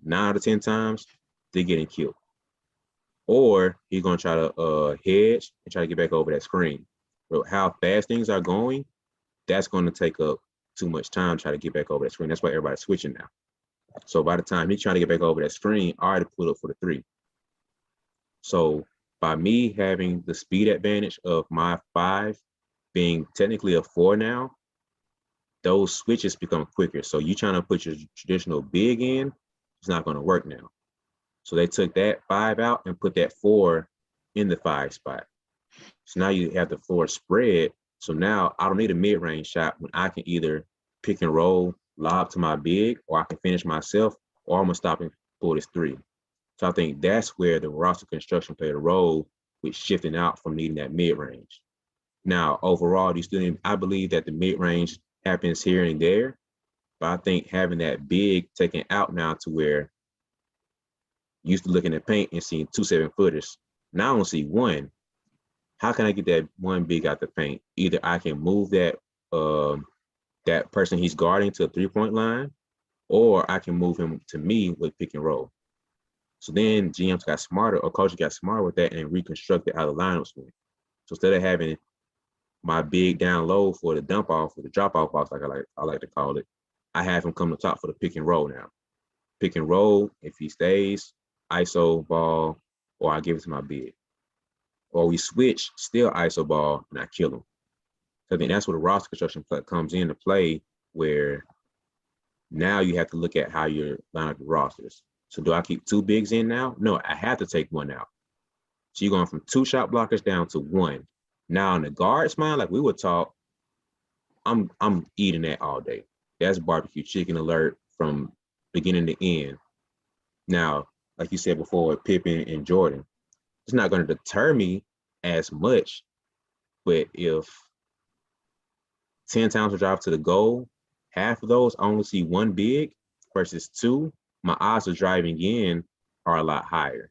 9 out of 10 times, they're getting killed. Or he's going to try to hedge and try to get back over that screen. But how fast things are going, that's going to take up too much time to try to get back over that screen. That's why everybody's switching now. So by the time he's trying to get back over that screen, I already put up for the 3. So by me having the speed advantage of my 5 being technically a 4 now, those switches become quicker. So you trying to put your traditional big in, it's not going to work now. So they took that 5 out and put that 4 in the 5 spot. So now you have the floor spread. So now I don't need a mid-range shot when I can either pick and roll, lob to my big, or I can finish myself, or I'm going to stop and pull this 3. So I think that's where the roster construction played a role with shifting out from needing that mid-range. Now, overall, I believe that the mid-range happens here and there, but I think having that big taken out now to where you used to look in the paint and seeing 2 7-footers. Now I don't see one. How can I get that one big out the paint? Either I can move that that person he's guarding to a 3-point line, or I can move him to me with pick and roll. So then GMs got smarter, or coaches got smarter with that and reconstructed how the lineups went. So instead of having my big down low for the dump off, or the drop off box, like I like to call it, I have him come to top for the pick and roll now. Pick and roll, if he stays, ISO ball, or I give it to my big. Or we switch, still ISO ball, and I kill him. So I think that's where the roster construction comes into play, where now you have to look at how you're lining up the rosters. So do I keep 2 bigs in now? No, I have to take 1 out. So you're going from 2 shot blockers down to 1. Now in the guards mind, like we would talk, I'm eating that all day. That's barbecue chicken alert from beginning to end. Now, like you said before, with Pippen and Jordan, it's not going to deter me as much. But if 10 times I drive to the goal, half of those I only see 1 big versus 2, my odds of driving in are a lot higher.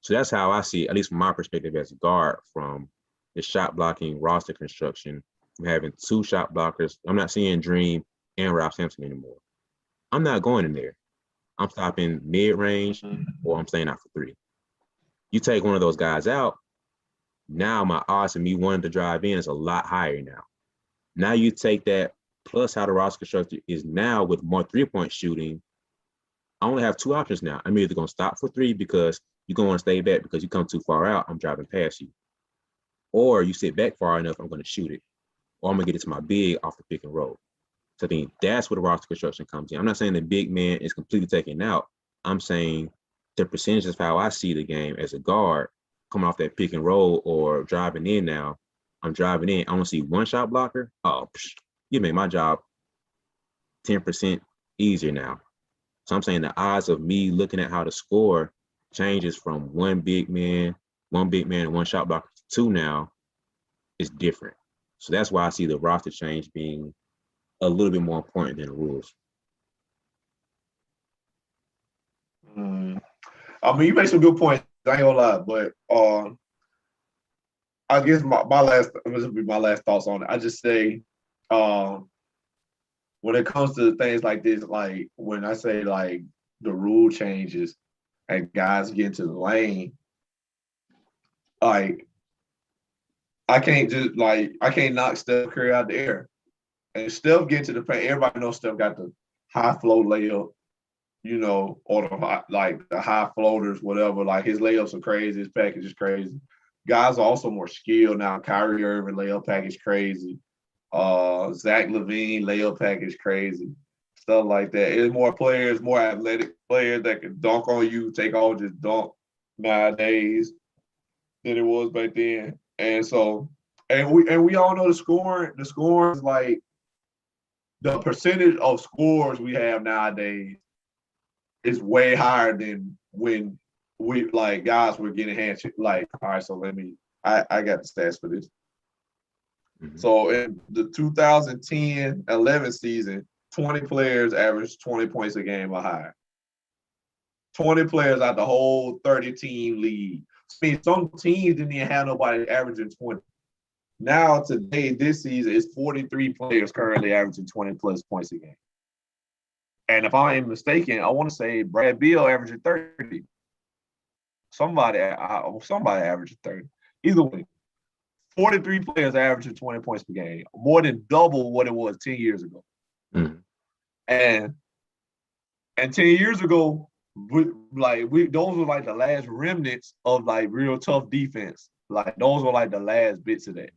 So that's how I see it, at least from my perspective as a guard, from the shot blocking roster construction, from having 2 shot blockers. I'm not seeing Dream and Ralph Sampson anymore. I'm not going in there. I'm stopping mid-range, or I'm staying out for 3. You take one of those guys out, now my odds of me wanting to drive in is a lot higher now. Now you take that, plus how the roster constructed is now with more 3-point shooting, I only have 2 options now. I'm either going to stop for 3 because you're going to stay back because you come too far out, I'm driving past you. Or you sit back far enough, I'm going to shoot it. Or I'm going to get it to my big off the pick and roll. So I think that's where the roster construction comes in. I'm not saying the big man is completely taken out. I'm saying the percentage of how I see the game as a guard coming off that pick and roll or driving in now. I'm driving in. I want to see 1 shot blocker. Oh, you make my job 10% easier now. So I'm saying the odds of me looking at how to score changes from 1 big man and 1 shot blocker to 2 now is different. So that's why I see the roster change being a little bit more important than the rules. I mean, you make some good points. I ain't gonna lie, but I guess my last thoughts on it. I just say, when it comes to things like this, like when I say like the rule changes and guys get into the lane, like I can't knock Steph Curry out the air. And Steph get to the paint. Everybody knows Steph got the high flow layup, or the high floaters, whatever. Like his layups are crazy, his package is crazy. Guys are also more skilled now. Kyrie Irving layup package crazy. Zach LaVine layup package crazy. Stuff like that. It's more players, more athletic players that can dunk on you, take all just dunk nowadays than it was back then. And so, and we all know the scoring. The scoring is like the percentage of scores we have nowadays is way higher than when we like guys were getting handshake. Like, all right, so I got the stats for this. Mm-hmm. So in the 2010-11 season, 20 players averaged 20 points a game or higher. 20 players out the whole 30-team league. I mean, some teams didn't even have nobody averaging 20. Now, today, this season, it's 43 players currently averaging 20-plus points a game. And if I ain't mistaken, I want to say Brad Beal averaging 30. Somebody averaging 30. Either way, 43 players averaging 20 points per game, more than double what it was 10 years ago. Mm-hmm. And 10 years ago, those were like the last remnants of like real tough defense. Like those were like the last bits of that.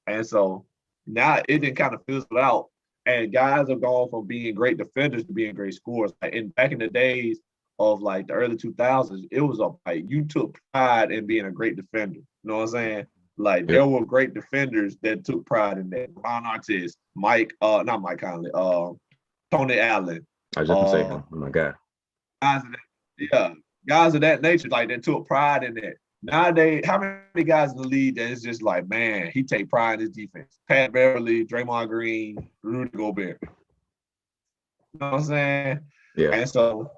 And so now it didn't kind of fizzle out. And guys have gone from being great defenders to being great scorers. Like back in the days of like the early 2000s, it was like you took pride in being a great defender. You know what I'm saying? Like there were great defenders that took pride in that. Ron Artest, not Mike Conley, Tony Allen. I was just gonna say him. Oh my God. Guys of that nature, like that took pride in that. Nowadays, how many guys in the league that is just like, man, he take pride in his defense? Pat Beverly, Draymond Green, Rudy Gobert. You know what I'm saying? Yeah. And so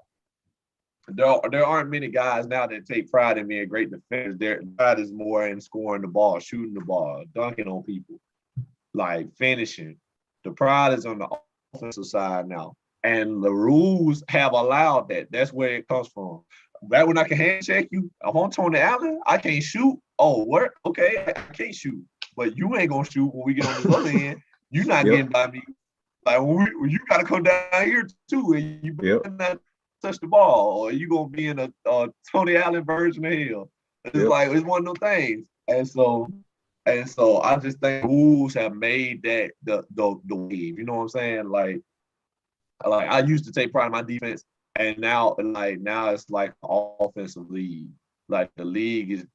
there aren't many guys now that take pride in being great defenders. Their pride is more in scoring the ball, shooting the ball, dunking on people, like finishing. The pride is on the offensive side now. And the rules have allowed that. That's where it comes from. Back when I can hand check you, if I'm Tony Allen, I can't shoot. Oh, what? Okay, I can't shoot. But you ain't gonna shoot when we get on the other end. You're not getting by me. Like when you gotta come down here too, and you better not touch the ball, or you gonna be in a Tony Allen version of hell. It's like it's one of those things. And so I just think rules have made that the wave. You know what I'm saying? Like I used to take pride in my defense. And now it's like offensive league. Like the league is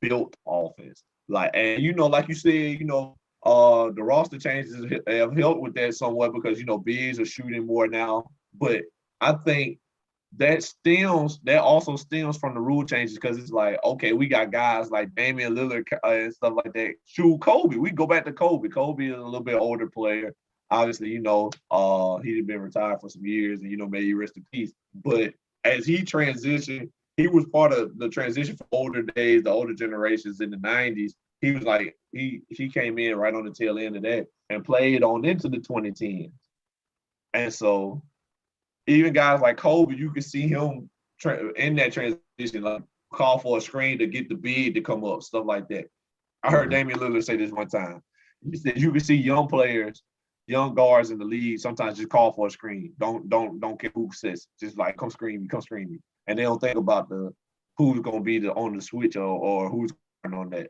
built offense. Like, and like you said, the roster changes have helped with that somewhat because bigs are shooting more now. But I think that also stems from the rule changes because it's like, okay, we got guys like Damian Lillard and stuff like that. Shoot, Kobe. We go back to Kobe. Kobe is a little bit older player. Obviously, he'd been retired for some years and, may he rest in peace. But as he transitioned, he was part of the transition from older days, the older generations in the 90s. He was like, he came in right on the tail end of that and played on into the 2010s. And so even guys like Kobe, you can see him in that transition, like call for a screen to get the bid to come up, stuff like that. I heard Damian Lillard say this one time. He said you can see young players, young guards in the league sometimes just call for a screen. Don't care who says. Just like come screen me. And they don't think about who's gonna be on the switch or who's on that.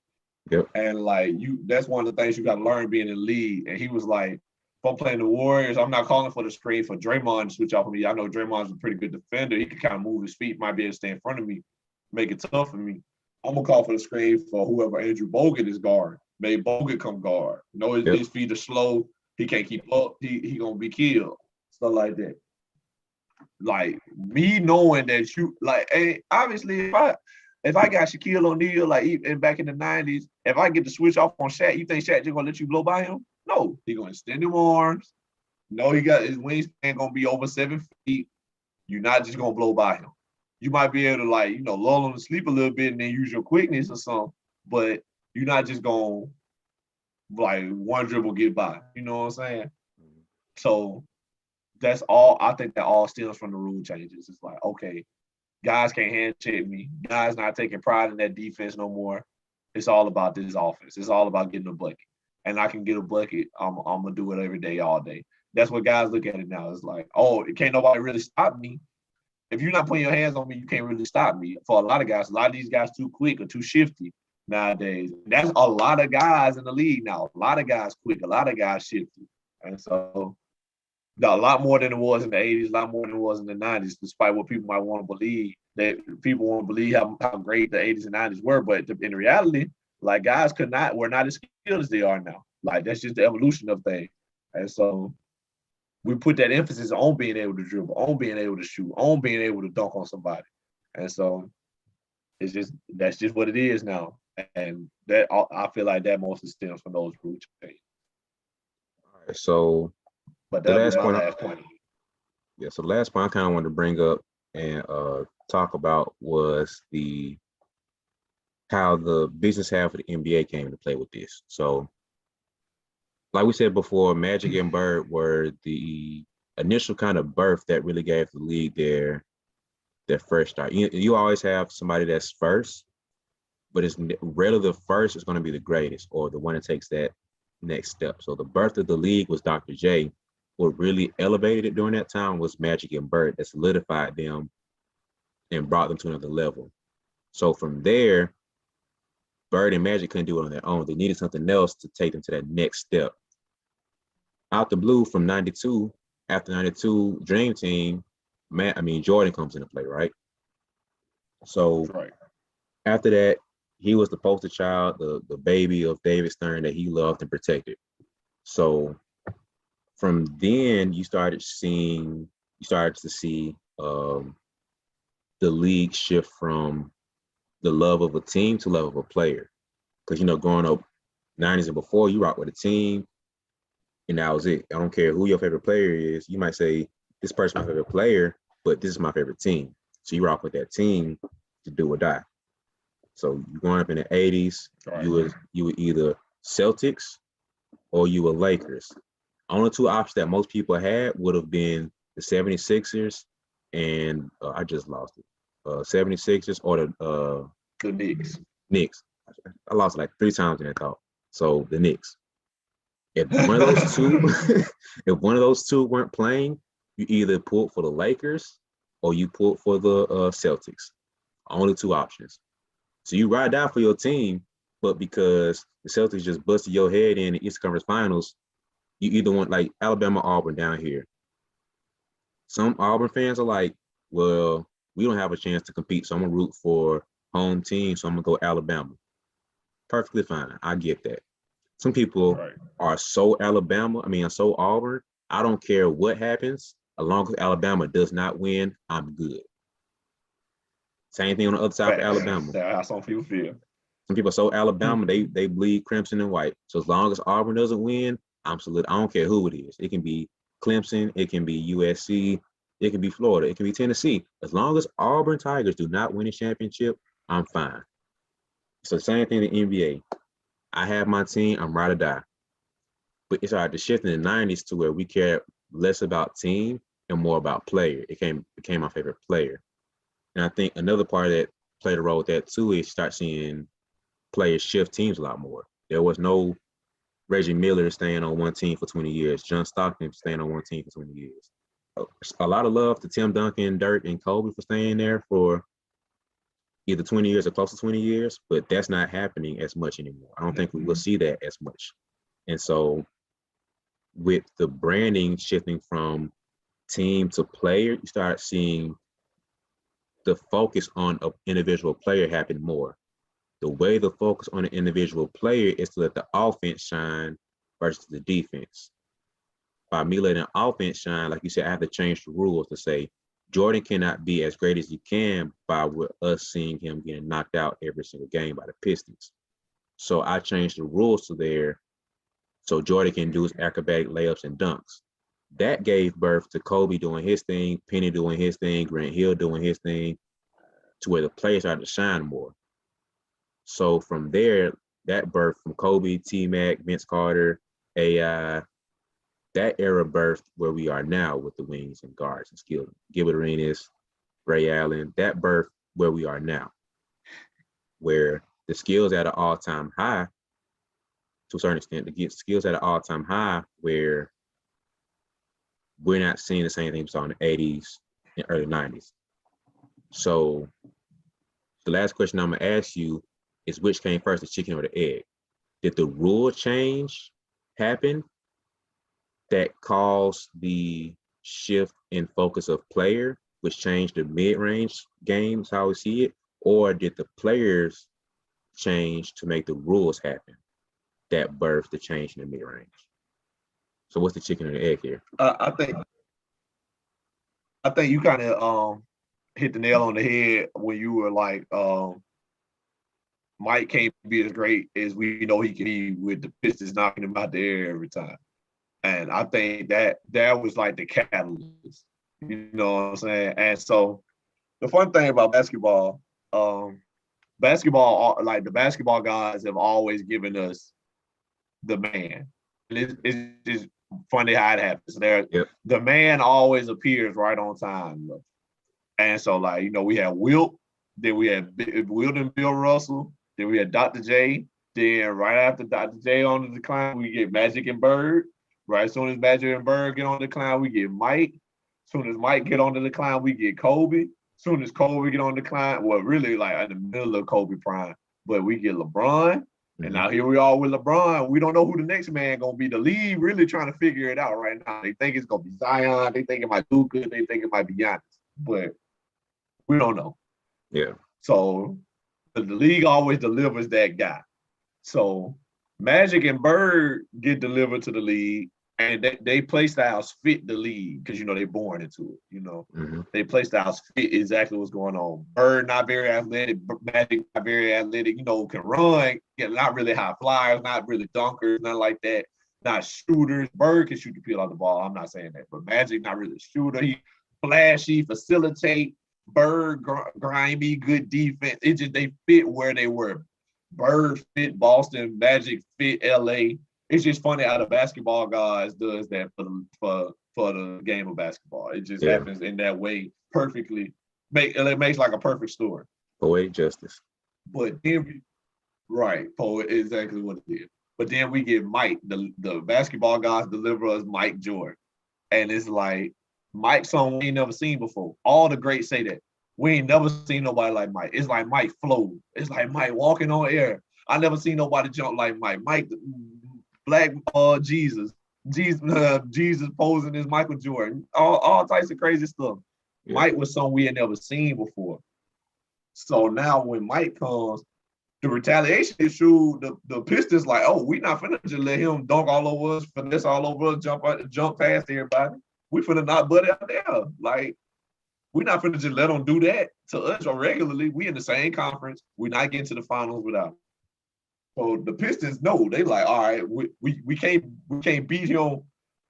Yep. And like that's one of the things you gotta learn being in the league. And he was like, if I'm playing the Warriors, I'm not calling for the screen for Draymond to switch off of me. I know Draymond's a pretty good defender. He can kind of move his feet, might be able to stay in front of me, make it tough for me. I'm gonna call for the screen for whoever Andrew Bogut is guard. Maybe Bogut come guard. His feet are slow. He can't keep up. He gonna be killed. Stuff like that. Like me knowing that you like, hey, obviously if I got Shaquille O'Neal like back in the 90s, if I get to switch off on Shaq, you think Shaq just gonna let you blow by him? No, he gonna extend him arms. No, he got his wingspan gonna be over 7 feet. You're not just gonna blow by him. You might be able to lull him to sleep a little bit and then use your quickness or something, but you're not just gonna one dribble get by. You know what I'm saying? So that's all. I think that all stems from the rule changes. It's like, okay, guys can't hand check me. Guys not taking pride in that defense no more. It's all about this offense. It's all about getting a bucket. And I can get a bucket. I'm gonna do it every day, all day. That's what guys look at it now. It's like, oh, it can't nobody really stop me. If you're not putting your hands on me, you can't really stop me. For a lot of guys, a lot of these guys too quick or too shifty. nowadays. That's a lot of guys in the league now. A lot of guys quick, a lot of guys shifty. And so a lot more than it was in the 80s, a lot more than it was in the 90s, despite what people might want to believe. That people want to believe how great the 80s and 90s were. But in reality, like guys were not as skilled as they are now. Like that's just the evolution of things. And so we put that emphasis on being able to dribble, on being able to shoot, on being able to dunk on somebody. And so that's just what it is now. And that I feel like that mostly stems from those rule changes. All right, so But the that last was my point, last point. yeah. So the last point I kind of wanted to bring up and talk about was how the business half of the NBA came to play with this. So, like we said before, Magic and Bird were the initial kind of birth that really gave the league their first start. You always have somebody that's first, but it's rarely the first is going to be the greatest or the one that takes that next step. So the birth of the league was Dr. J. What really elevated it during that time was Magic and Bird that solidified them and brought them to another level. So from there, Bird and Magic couldn't do it on their own. They needed something else to take them to that next step. Out the blue from 92, after 92 Dream Team, Jordan comes into play, right? So after that, he was the poster child, the baby of David Stern that he loved and protected. So from then, you started to see the league shift from the love of a team to love of a player. Because, growing up 90s and before, you rock with a team, and that was it. I don't care who your favorite player is. You might say, this person's my favorite player, but this is my favorite team. So you rock with that team to do or die. So you growing up in the 80s, you were either Celtics or you were Lakers. Only two options that most people had would have been the 76ers and I just lost it. 76ers or the Knicks. Knicks. I lost it like 3 times in that thought. So the Knicks. If one of those two weren't playing, you either pulled for the Lakers or you pulled for the Celtics. Only 2 options. So you ride out for your team, but because the Celtics just busted your head in the Eastern Conference Finals, you either want like Alabama, Auburn down here. Some Auburn fans are like, well, we don't have a chance to compete, so I'm gonna root for home team, so I'm gonna go Alabama. Perfectly fine. I get that. Some people are so so Auburn. I don't care what happens. As long as Alabama does not win, I'm good. Same thing on the other side for Alabama. That's how some people feel. Some people are so Alabama, they bleed crimson and white. So as long as Auburn doesn't win, I'm salute. I don't care who it is. It can be Clemson, it can be USC, it can be Florida, it can be Tennessee. As long as Auburn Tigers do not win a championship, I'm fine. So same thing in the NBA. I have my team, I'm ride or die. But it started to shift in the 90s to where we care less about team and more about player. It became my favorite player. And I think another part of that played a role with that too is start seeing players shift teams a lot more. There was no Reggie Miller staying on one team for 20 years, John Stockton staying on one team for 20 years. A lot of love to Tim Duncan, Dirk, and Kobe for staying there for either 20 years or close to 20 years, but that's not happening as much anymore. I don't think we will see that as much. And so with the branding shifting from team to player, you start seeing the focus on an individual player happen more. The way the focus on an individual player is to let the offense shine versus the defense. By me letting offense shine, like you said, I have to change the rules to say Jordan cannot be as great as he can by us seeing him getting knocked out every single game by the Pistons. So I changed the rules to there so Jordan can do his acrobatic layups and dunks. That gave birth to Kobe doing his thing, Penny doing his thing, Grant Hill doing his thing, to where the players started to shine more. So from there, that birthed from Kobe, T-Mac, Vince Carter, AI, that era birthed where we are now with the wings and guards and skills. Gilbert Arenas, Ray Allen, that birthed where we are now, where the skills at an all-time high, to a certain extent, to get skills at an all-time high where we're not seeing the same thing we saw in the 80s and early 90s. So the last question I'm gonna ask you is which came first, the chicken or the egg? Did the rule change happen that caused the shift in focus of player, which changed the mid-range games, how we see it? Or did the players change to make the rules happen that birthed the change in the mid-range? So what's the chicken or the egg here? I think you kind of hit the nail on the head when you were like, Mike can't be as great as we know he can be with the Pistons knocking him out the air every time. And I think that was like the catalyst. You know what I'm saying? And so the fun thing about basketball, like the basketball guys have always given us the man. And it's just funny how it happens. The man always appears right on time. And so, like, you know, we had Wilt, then we had Wilt and Bill Russell, then we had Dr. J. Then right after Dr. J on the decline, we get Magic and Bird. Right, as soon as Magic and Bird get on the decline, we get Mike. As soon as Mike get on the decline, we get Kobe. As soon as Kobe get on the decline, well, really like in the middle of Kobe prime, but we get LeBron. Mm-hmm. And now here we are with LeBron. We don't know who the next man gonna be. The league really trying to figure it out right now. They think it's gonna be Zion. They think it might be Luka. They think it might be Giannis, but we don't know. Yeah. So the league always delivers that guy. So Magic and Bird get delivered to the league, and they play styles fit the league because, you know, they're born into it. You know, They play styles fit exactly what's going on. Bird not very athletic, Magic not very athletic. You know, can run, not really high flyers, not really dunkers, nothing like that. Not shooters. Bird can shoot the peel out the ball. I'm not saying that, but Magic not really a shooter. He flashy, facilitate. Bird grimy, good defense. It just they fit where they were. Bird fit Boston, Magic fit LA. It's just funny how the basketball guys does that for the game of basketball. It just happens in that way perfectly. It makes like a perfect story. Poetic justice. But then poet exactly what it is. But then we get Mike. The basketball guys deliver us Mike Jordan, and it's like Mike's something we ain't never seen before. All the greats say that. We ain't never seen nobody like Mike. It's like Mike flow. It's like Mike walking on air. I never seen nobody jump like Mike. Mike, Black Jesus. Jesus posing as Michael Jordan. All types of crazy stuff. Yeah. Mike was something we had never seen before. So now when Mike comes, the retaliation issue, the Pistons like, oh, we not finna just let him dunk all over us, finesse all over us, jump past everybody. We finna not butt out there. Like, we're not finna just let them do that to us or regularly. We in the same conference. We're not getting to the finals without him. So the Pistons know. They like, all right, we can't beat him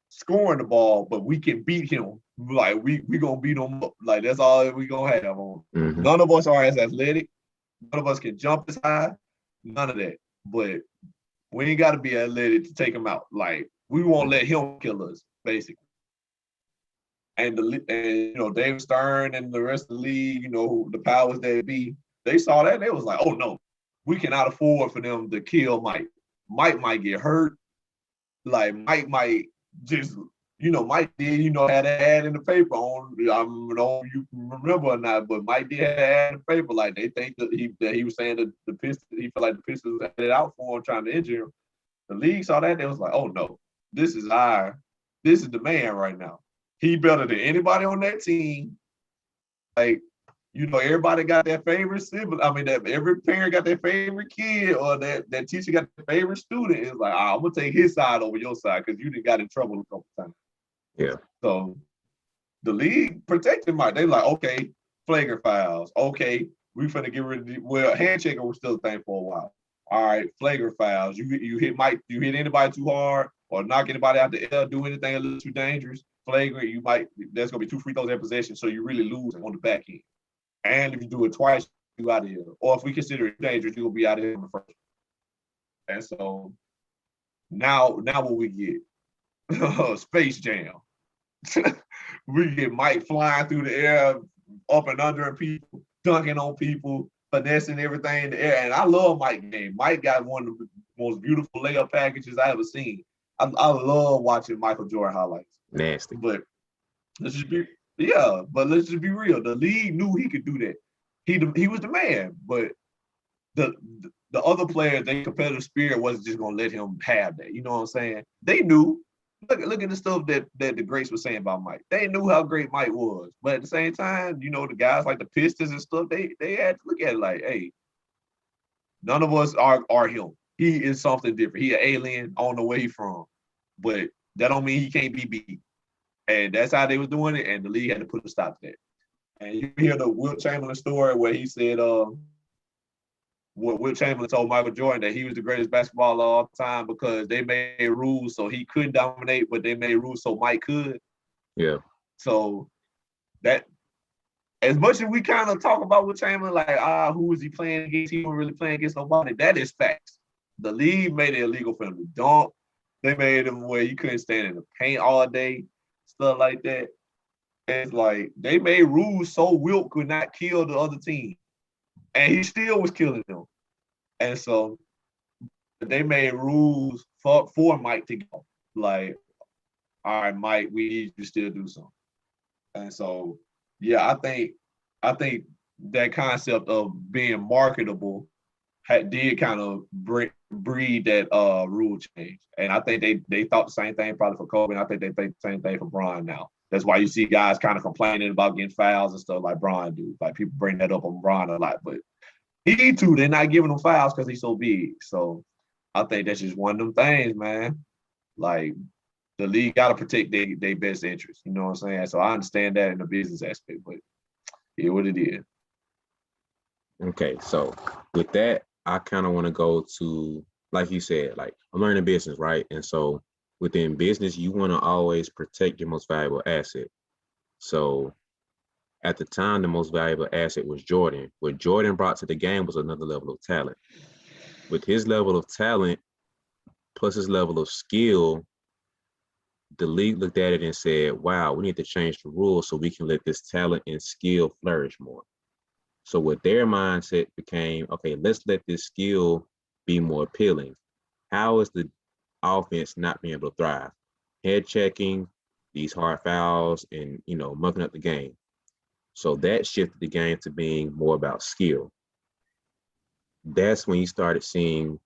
scoring the ball, but we can beat him. Like, we gonna beat him up. Like, that's all we gonna have on. Mm-hmm. None of us are as athletic. None of us can jump as high. None of that. But we ain't gotta be athletic to take him out. Like, we won't let him kill us, basically. And you know, Dave Stern and the rest of the league, you know, the powers that be, they saw that and they was like, oh no, we cannot afford for them to kill Mike. Mike might get hurt. Like, Mike might just, you know, Mike did, you know, had an ad in the paper on, I don't know if you remember or not, but Mike did have an ad in the paper. Like, they think that he was saying that the Pistons, he felt like the Pistons had it out for him, trying to injure him. The league saw that, they was like, oh no, this is the man right now. He better than anybody on that team. Like, you know, everybody got their favorite sibling. I mean, that every parent got their favorite kid, or that teacher got their favorite student. It's like, I'm gonna take his side over your side because you done got in trouble a couple times. Yeah. So the league protected Mike. They like, okay, flagrant fouls. Okay, we finna get rid of handshaking was still a thing for a while. All right, flagrant fouls. You hit Mike, you hit anybody too hard or knock anybody out the air, do anything a little too dangerous. Flagrant, there's gonna be 2 free throws in possession, so you really lose on the back end. And if you do it twice, you out of here. Or if we consider it dangerous, you'll be out of here in the first. And so now what we get? Space Jam. We get Mike flying through the air, up and under people, dunking on people, finessing everything in the air. And I love Mike's game. Mike got one of the most beautiful layup packages I ever seen. I love watching Michael Jordan highlights. Nasty. But let's just be real. The league knew he could do that. He was the man, but the the other players, their competitive spirit wasn't just gonna let him have that. You know what I'm saying? They knew. Look at the stuff that the greats were saying about Mike. They knew how great Mike was, but at the same time, you know, the guys like the Pistons and stuff, they had to look at it like, hey, none of us are him. He is something different. He an alien on the way from, but that don't mean he can't be beat. And that's how they was doing it, and the league had to put a stop to that. And you hear the Wilt Chamberlain story where he said, what Wilt Chamberlain told Michael Jordan that he was the greatest basketballer of all time because they made rules so he couldn't dominate, but they made rules so Mike could. Yeah. So that, as much as we kind of talk about Wilt Chamberlain, like, who was he playing against? He wasn't really playing against nobody. That is facts. The league made it illegal for him to dunk. They made him where he couldn't stand in the paint all day, stuff like that. It's like they made rules so Wilt could not kill the other team. And he still was killing them. And so they made rules for Mike to go. Like, all right, Mike, we need you to still do something. And so, yeah, I think that concept of being marketable did kind of breed that rule change. And I think they thought the same thing probably for Kobe, and I think they think the same thing for Bron now. That's why you see guys kind of complaining about getting fouls and stuff like Bron do. Like people bring that up on Bron a lot, but he need to. They're not giving him fouls because he's so big. So I think that's just one of them things, man. Like the league got to protect their best interest. You know what I'm saying? So I understand that in the business aspect, but yeah, what it is. Okay, so with that, I kind of want to go to, like you said, like I'm learning business, right? And so within business, you want to always protect your most valuable asset. So at the time, the most valuable asset was Jordan. What Jordan brought to the game was another level of talent. With his level of talent plus his level of skill, the league looked at it and said, wow, we need to change the rules so we can let this talent and skill flourish more. So what their mindset became, okay, let's let this skill be more appealing. How is the offense not being able to thrive? Head checking, these hard fouls, and mucking up the game. So that shifted the game to being more about skill. That's when you started seeing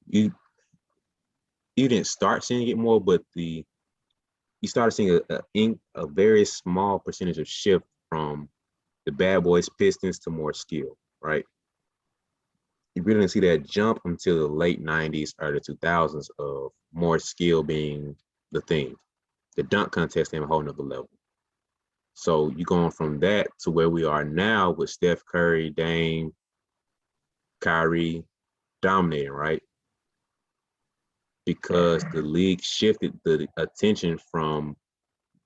you didn't start seeing it more, but you started seeing a very small percentage of shift from the bad boys Pistons to more skill, right? You really didn't see that jump until the late 90s, early 2000s of more skill being the thing. The dunk contest came a whole nother level. So you're going from that to where we are now with Steph Curry, Dame, Kyrie dominating, right? Because the league shifted the attention from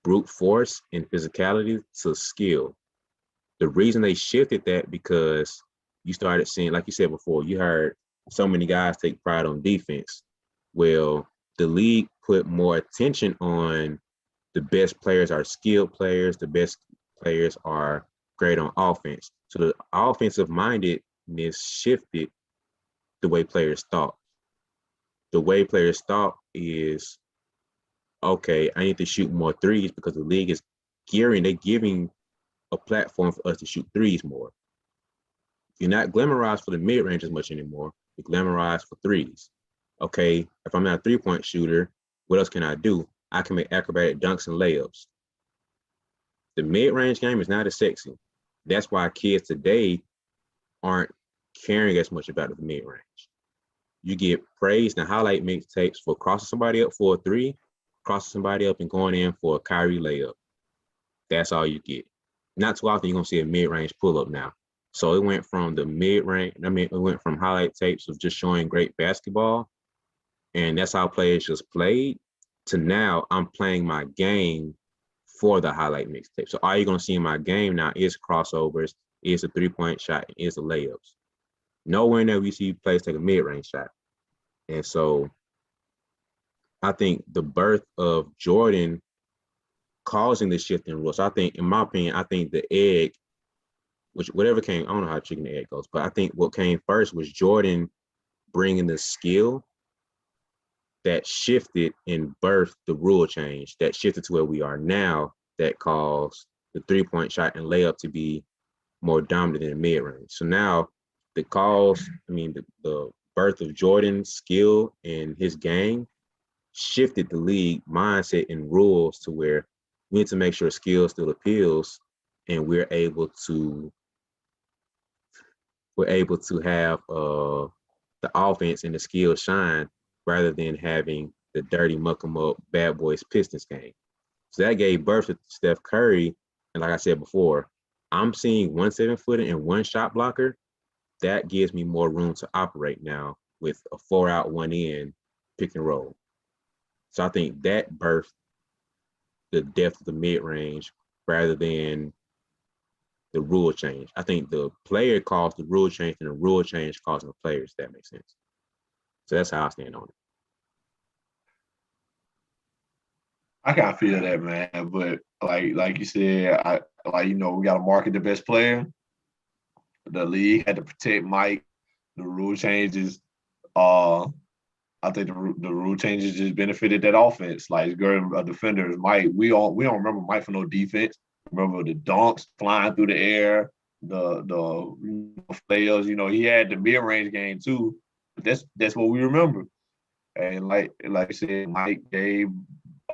brute force and physicality to skill. The reason they shifted that because you started seeing, like you said before, you heard so many guys take pride on defense. Well, the league put more attention on the best players are skilled players, the best players are great on offense. So the offensive mindedness shifted the way players thought. The way players thought is, okay, I need to shoot more threes because the league is they're giving a platform for us to shoot threes more. You're not glamorized for the mid-range as much anymore. You're glamorized for threes. Okay, if I'm not a three-point shooter, what else can I do? I can make acrobatic dunks and layups. The mid-range game is not as sexy. That's why kids today aren't caring as much about the mid-range. You get praised and highlight mixtapes for crossing somebody up for a three, crossing somebody up and going in for a Kyrie layup. That's all you get. Not too often you're going to see a mid-range pull-up now. So it went from the mid-range, it went from highlight tapes of just showing great basketball, and that's how players just played, to now I'm playing my game for the highlight mixtape. So all you're going to see in my game now is crossovers, is a three-point shot, and is the layups. Nowhere in there we see players take a mid-range shot. And so I think the birth of Jordan causing the shift in rules. So I think, in my opinion, I think the egg, which whatever came, I don't know how chicken and egg goes, but I think what came first was Jordan bringing the skill that shifted and birthed the rule change that shifted to where we are now, that caused the three-point shot and layup to be more dominant in the mid-range. So now the birth of Jordan's skill and his game shifted the league mindset and rules to where we need to make sure skill still appeals, and we're able to have the offense and the skill shine rather than having the dirty muck 'em up bad boys Pistons game. So that gave birth to Steph Curry. And like I said before, I'm seeing 1 7-footer and one shot blocker. That gives me more room to operate now with a 4 out, 1 in pick and roll. So I think that birthed the depth of the mid range rather than the rule change. I think the player caused the rule change and the rule change causing the players, if that makes sense. So that's how I stand on it. I kind of feel that, man. But like you said, we got to market the best player. The league had to protect Mike. The rule changes, I think the rule changes just benefited that offense. Like a defender, Mike. We don't remember Mike for no defense. Remember the dunks flying through the air, the flails. He had the mid range game too. But that's what we remember. And like I said, Mike gave.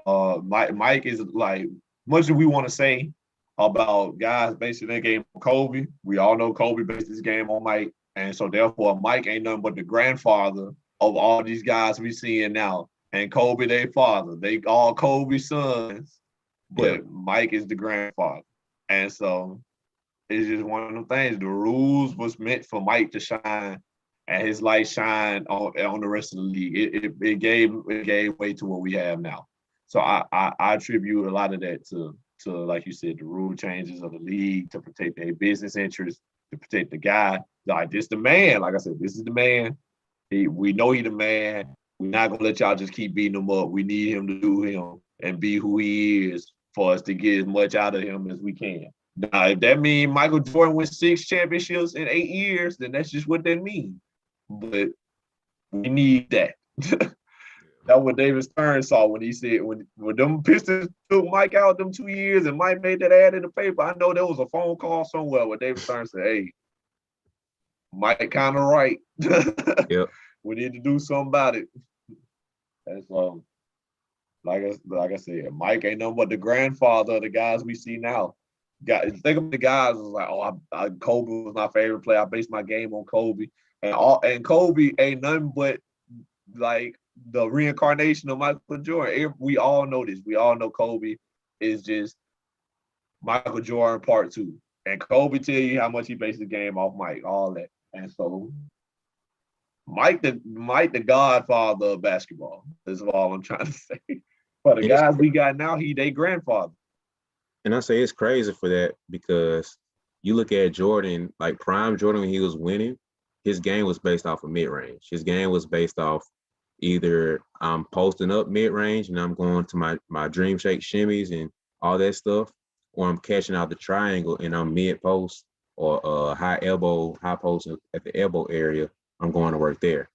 Mike is like much as we want to say about guys basing their game on Kobe. We all know Kobe based his game on Mike, and so therefore Mike ain't nothing but the grandfather of all these guys we seeing now. And Kobe, their father. They all Kobe's sons, but Mike is the grandfather. And so it's just one of them things. The rules was meant for Mike to shine and his light shine on the rest of the league. It gave way to what we have now. So I attribute a lot of that to like you said, the rule changes of the league to protect their business interests, to protect the guy. Like this the man. Like I said, this is the man. We know he the man. We're not gonna let y'all just keep beating him up. We need him to do him and be who he is for us to get as much out of him as we can. Now, if that means Michael Jordan wins 6 championships in 8 years, then that's just what that means. But we need that. That's what David Stern saw when he said when them Pistons took Mike out them 2 years and Mike made that ad in the paper. I know there was a phone call somewhere where David Stern said, "Hey, Mike kind of right. Yep. We need to do something about it." And so, like I said, Mike ain't nothing but the grandfather of the guys we see now. Think of the guys was like, Kobe was my favorite player. I based my game on Kobe, and Kobe ain't nothing but like the reincarnation of Michael Jordan. We all know this. We all know Kobe is just Michael Jordan part 2. And Kobe tell you how much he based the game off Mike, all that. And so Mike the godfather of basketball is all I'm trying to say. For the guys we got now, he they grandfather. And I say it's crazy for that because you look at Jordan, like prime Jordan when he was winning, his game was based off of mid-range. His game was based off either I'm posting up mid-range and I'm going to my dream shake shimmies and all that stuff, or I'm catching out the triangle and I'm mid-post or high post at the elbow area. I'm going to work there.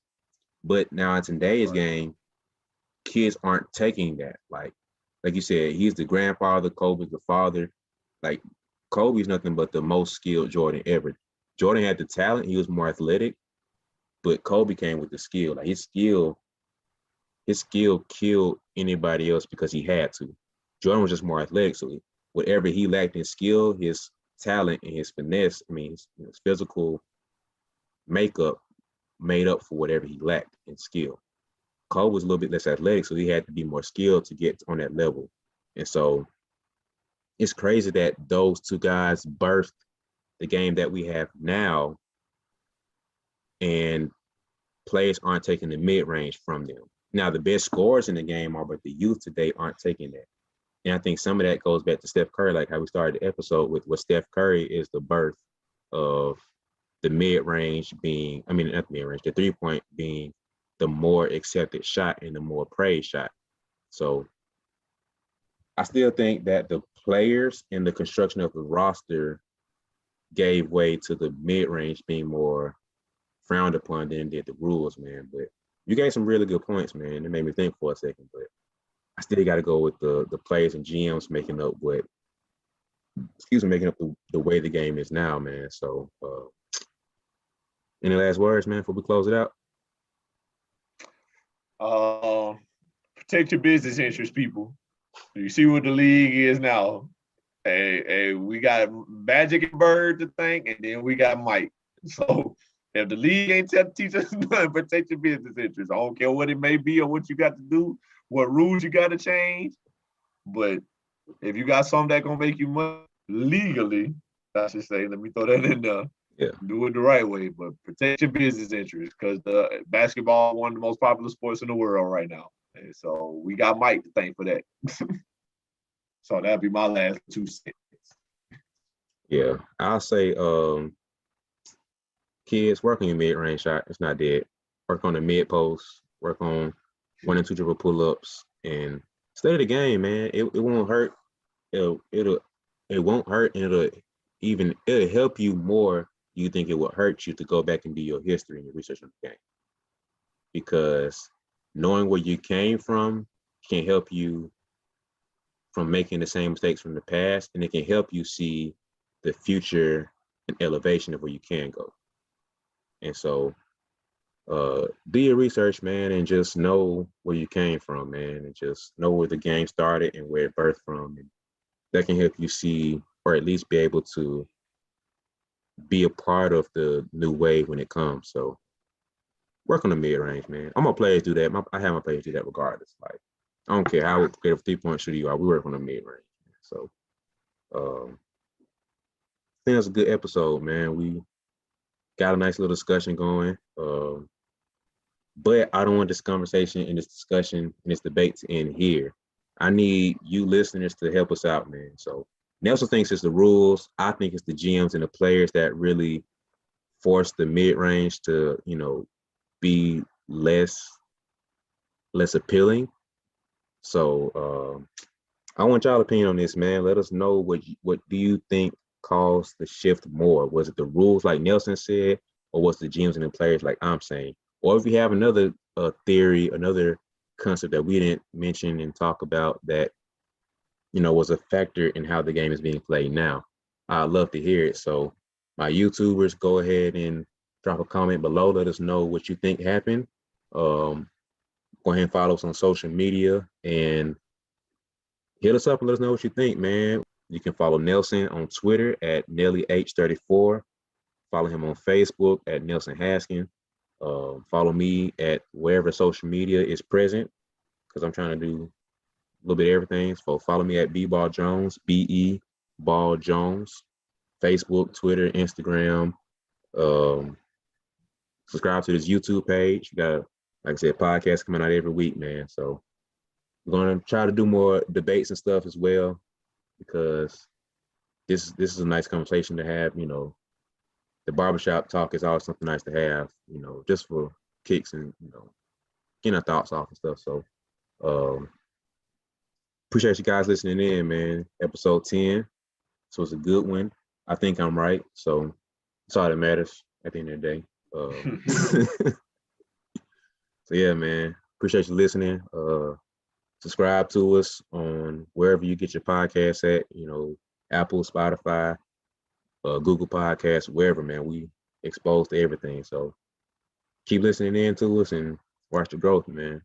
But now in today's game, kids aren't taking that. Like you said, he's the grandfather, Kobe's the father. Like Kobe's nothing but the most skilled Jordan ever. Jordan had the talent, he was more athletic, but Kobe came with the skill. Like his skill killed anybody else because he had to. Jordan was just more athletic, so whatever he lacked in skill, his talent and his finesse, his physical makeup made up for whatever he lacked in skill. Kobe was a little bit less athletic, so he had to be more skilled to get on that level. And so it's crazy that those two guys birthed the game that we have now, and players aren't taking the mid-range from them. Now, the best scorers in the game are, but the youth today aren't taking that. And I think some of that goes back to Steph Curry, like how we started the episode with what Steph Curry is the birth of the mid-range being, not the mid-range, the three-point being the more accepted shot and the more praised shot. So I still think that the players and the construction of the roster gave way to the mid-range being more frowned upon than did the rules, man. But you gave some really good points, man. It made me think for a second, but I still got to go with the players and GMs making up the way the game is now, man. So Any last words, man, before we close it out? Protect your business interests, people. You see what the league is now. Hey, we got Magic and Bird to thank, and then we got Mike. So if the league ain't teach us nothing, protect your business interests. I don't care what it may be or what you got to do, what rules you got to change. But if you got something that gonna make you money legally, I should say, let me throw that in there. Yeah. Do it the right way, but protect your business interests because the basketball one of the most popular sports in the world right now. And so we got Mike to thank for that. So that'd be my last 2 cents. Yeah, I'll say, kids, work on your mid-range shot. It's not dead. Work on the mid post. Work on 1 and 2 dribble pull-ups and study the game, man. It won't hurt. It won't hurt, and it'll help you more. You think it will hurt you to go back and do your history and your research on the game, because knowing where you came from can help you from making the same mistakes from the past, and it can help you see the future and elevation of where you can go. And so do your research, man, and just know where you came from, man, and just know where the game started and where it birthed from. And that can help you see, or at least be able to be a part of the new wave when it comes. So work on the mid-range, man. I'm gonna players do that. I have my players do that regardless. Like, I don't care how good of a 3-point shooter you are, we work on the mid-range. So I think that's a good episode, man. We got a nice little discussion going. But I don't want this conversation and this discussion and this debate to end here. I need you listeners to help us out, man. So Nelson thinks it's the rules. I think it's the GMs and the players that really force the mid-range to, be less appealing. So I want y'all opinion on this, man. Let us know what do you think caused the shift more? Was it the rules like Nelson said, or was the GMs and the players like I'm saying? Or if you have another theory, another concept that we didn't mention and talk about that, was a factor in how the game is being played now, I'd love to hear it. So my YouTubers, go ahead and drop a comment below. Let us know what you think happened. Go ahead and follow us on social media and hit us up and let us know what you think, man. You can follow Nelson on Twitter at NellyH34. Follow him on Facebook at Nelson Haskin. Follow me at wherever social media is present, because I'm trying to do a little bit of everything. So follow me at BeBall Jones, BE Ball Jones, Facebook, Twitter, Instagram. Subscribe to this YouTube page. You got, like I said, podcasts coming out every week, man. So we're gonna try to do more debates and stuff as well, because this is a nice conversation to have. The barbershop talk is always something nice to have, just for kicks and, getting our thoughts off and stuff. So appreciate you guys listening in, man. Episode 10. So it's a good one. I think I'm right. So it's all that matters at the end of the day. So yeah, man. Appreciate you listening. Subscribe to us on wherever you get your podcasts at, Apple, Spotify, Google Podcasts, wherever, man. We exposed to everything. So keep listening in to us and watch the growth, man.